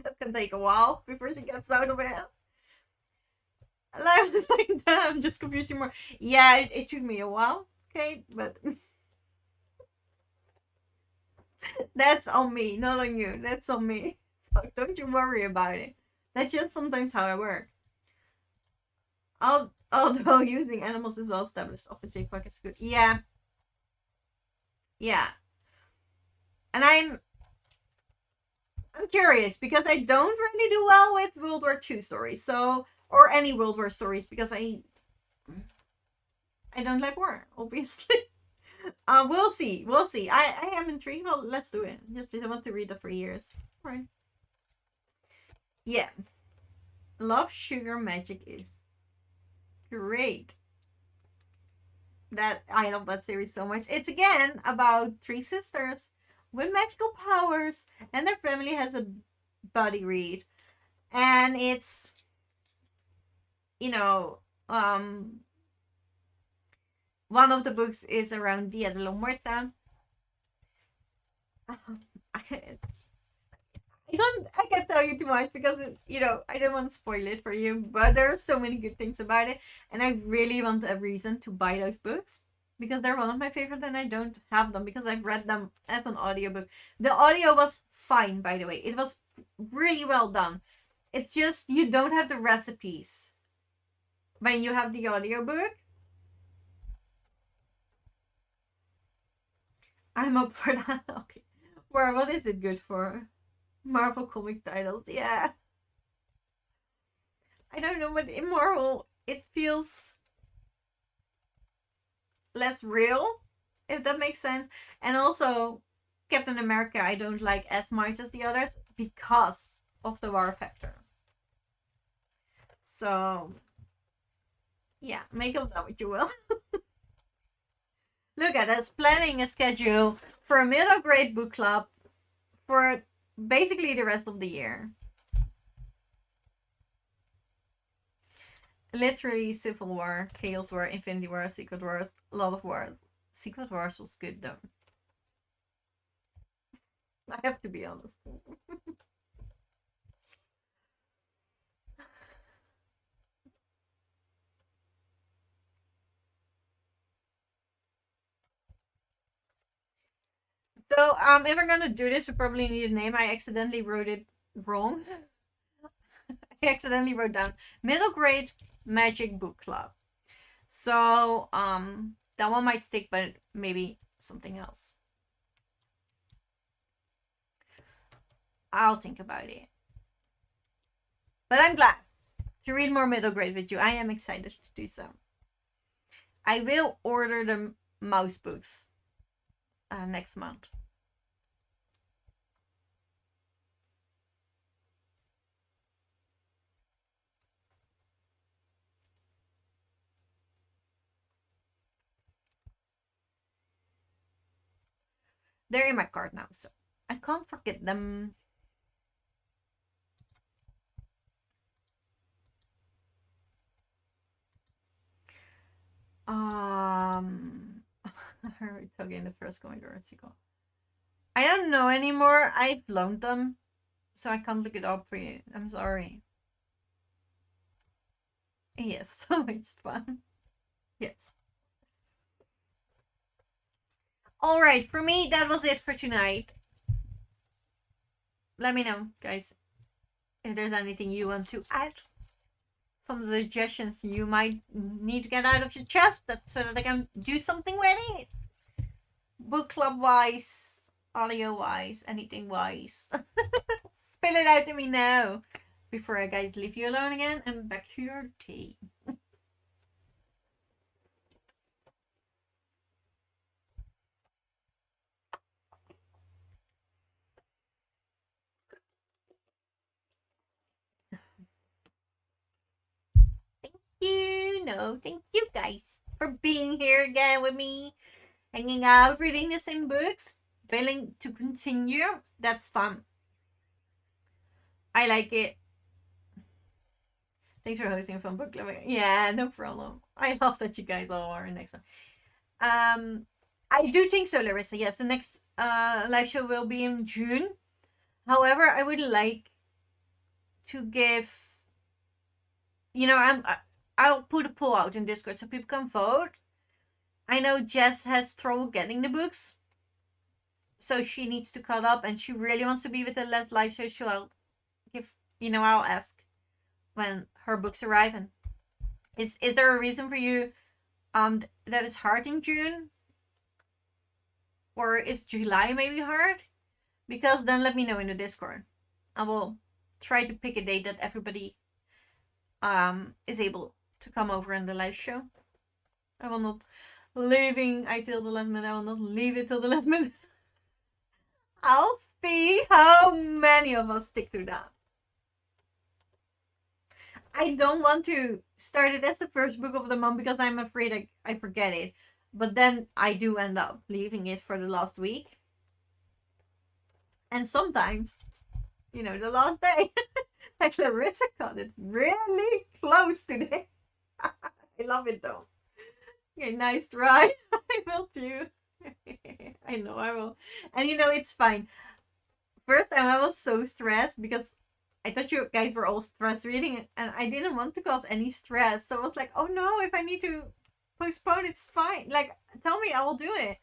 That can take a while before she gets out of it. Like that, I'm just confusing more. Yeah, it took me a while. Okay, but that's on me, not on you. That's on me. So don't you worry about it. That's just sometimes how I work. Although using animals is well established, often jackpot is good. Yeah. Yeah. And I'm curious because I don't really do well with World War II stories, so or any World War stories because I don't like war, obviously. We'll see. We'll see. I am intrigued. Well, let's do it. Just because I want to read it for years. Right. Yeah. Love Sugar Magic is great. That I love that series so much. It's again about three sisters with magical powers, and their family has a buddy read, and it's one of the books is around Dia de la Muerta. I can't tell you too much because I don't want to spoil it for you, but there are so many good things about it, and I really want a reason to buy those books because they're one of my favorite, and I don't have them because I've read them as an audiobook. The audio was fine, by the way. It was really well done. It's just you don't have the recipes when you have the audiobook. I'm up for that. Okay. Well, what is it good for? Marvel comic titles, yeah. I don't know, but in Marvel, it feels less real, if that makes sense. And also, Captain America I don't like as much as the others because of the war factor. So, yeah, make of that what you will. Look at us planning a schedule for a middle grade book club for basically the rest of the year. Literally Civil War, Chaos War, Infinity War, Secret Wars, a lot of wars. Secret Wars was good though. I have to be honest. So, if we're gonna do this, we probably need a name. I accidentally wrote it wrong. I accidentally wrote down middle grade magic book club. So, that one might stick, but maybe something else. I'll think about it. But I'm glad to read more middle grade with you. I am excited to do so. I will order the mouse books next month. They're in my cart now, so I can't forget them. Harry in the first going article. I don't know anymore. I've loaned them, so I can't look it up for you. I'm sorry. Yes, so much fun. Yes. All right, for me, that was it for tonight. Let me know, guys, if there's anything you want to add. Some suggestions you might need to get out of your chest so that I can do something with it. Book club wise, audio wise, anything wise. Spill it out to me now before I guys leave you alone again and back to your tea. Thank you guys for being here again with me, hanging out, reading the same books, willing to continue. That's fun. I like it. Thanks for hosting a fun book club. Yeah, no problem. I love that you guys all are next time. I do think so, Larissa. Yes, the next live show will be in June. However, I would like to give, I'll put a poll out in Discord so people can vote. I know Jess has trouble getting the books, so she needs to cut up, and she really wants to be with the last live show. So I'll give, I'll ask when her books arrive. And is there a reason for you, that it's hard in June, or is July maybe hard? Because then let me know in the Discord. I will try to pick a date that everybody is able to come over in the live show. I will not leaving till the last minute. I will not leave it till the last minute. I'll see how many of us stick to that. I don't want to start it as the first book of the month because I'm afraid I forget it. But then I do end up leaving it for the last week. And sometimes, the last day. Like Larissa got it really close today. I love it though. Okay, nice try. I will too. I know I will. And it's fine. First time I was so stressed because I thought you guys were all stressed reading it, and I didn't want to cause any stress. So I was like, oh no, if I need to postpone, it's fine. Like, tell me, I will do it.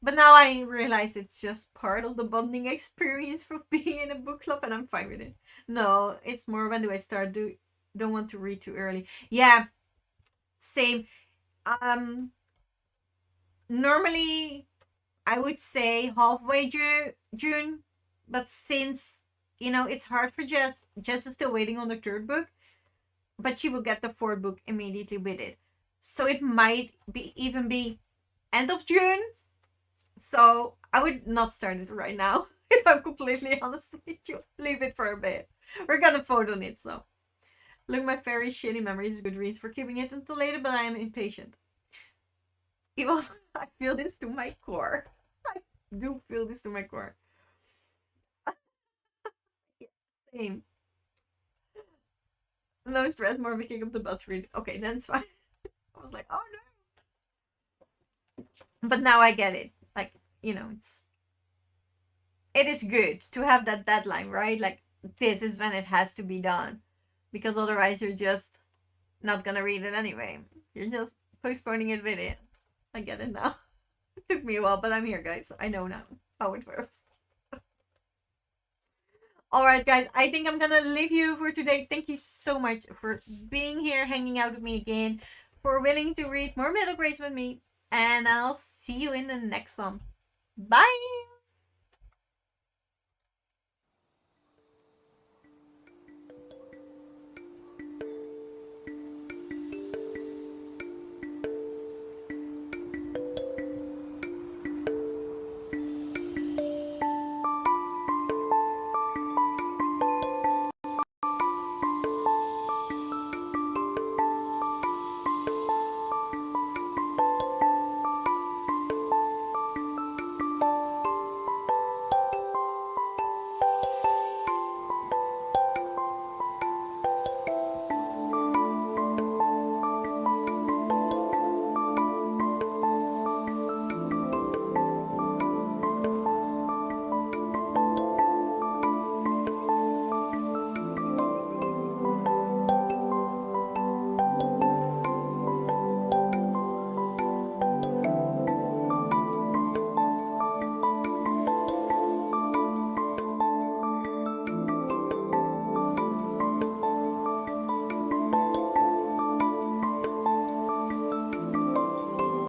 But now I realize it's just part of the bonding experience for being in a book club, and I'm fine with it. No, it's more, when do I start? Don't want to read too early. Yeah, same. Normally I would say halfway June, but since it's hard for Jess. Jess is still waiting on the third book, but she will get the fourth book immediately with it. So it might even be end of June. So I would not start it right now. If I'm completely honest with you. Leave it for a bit. We're gonna vote on it, so. Look, my very shitty memories is Goodreads for keeping it until later, but I am impatient. It was, I feel this to my core. I do feel this to my core. Same. No stress, more of a kick up the butt to read. Okay, then it's fine. I was like, oh no. But now I get it. Like, you know, it is good to have that deadline, right? Like, this is when it has to be done. Because otherwise you're just not gonna read it anyway. You're just postponing it with it. I get it now. It took me a while, but I'm here, guys. I know now how it works. Alright, guys. I think I'm gonna leave you for today. Thank you so much for being here, hanging out with me again, for willing to read more middle grades with me. And I'll see you in the next one. Bye!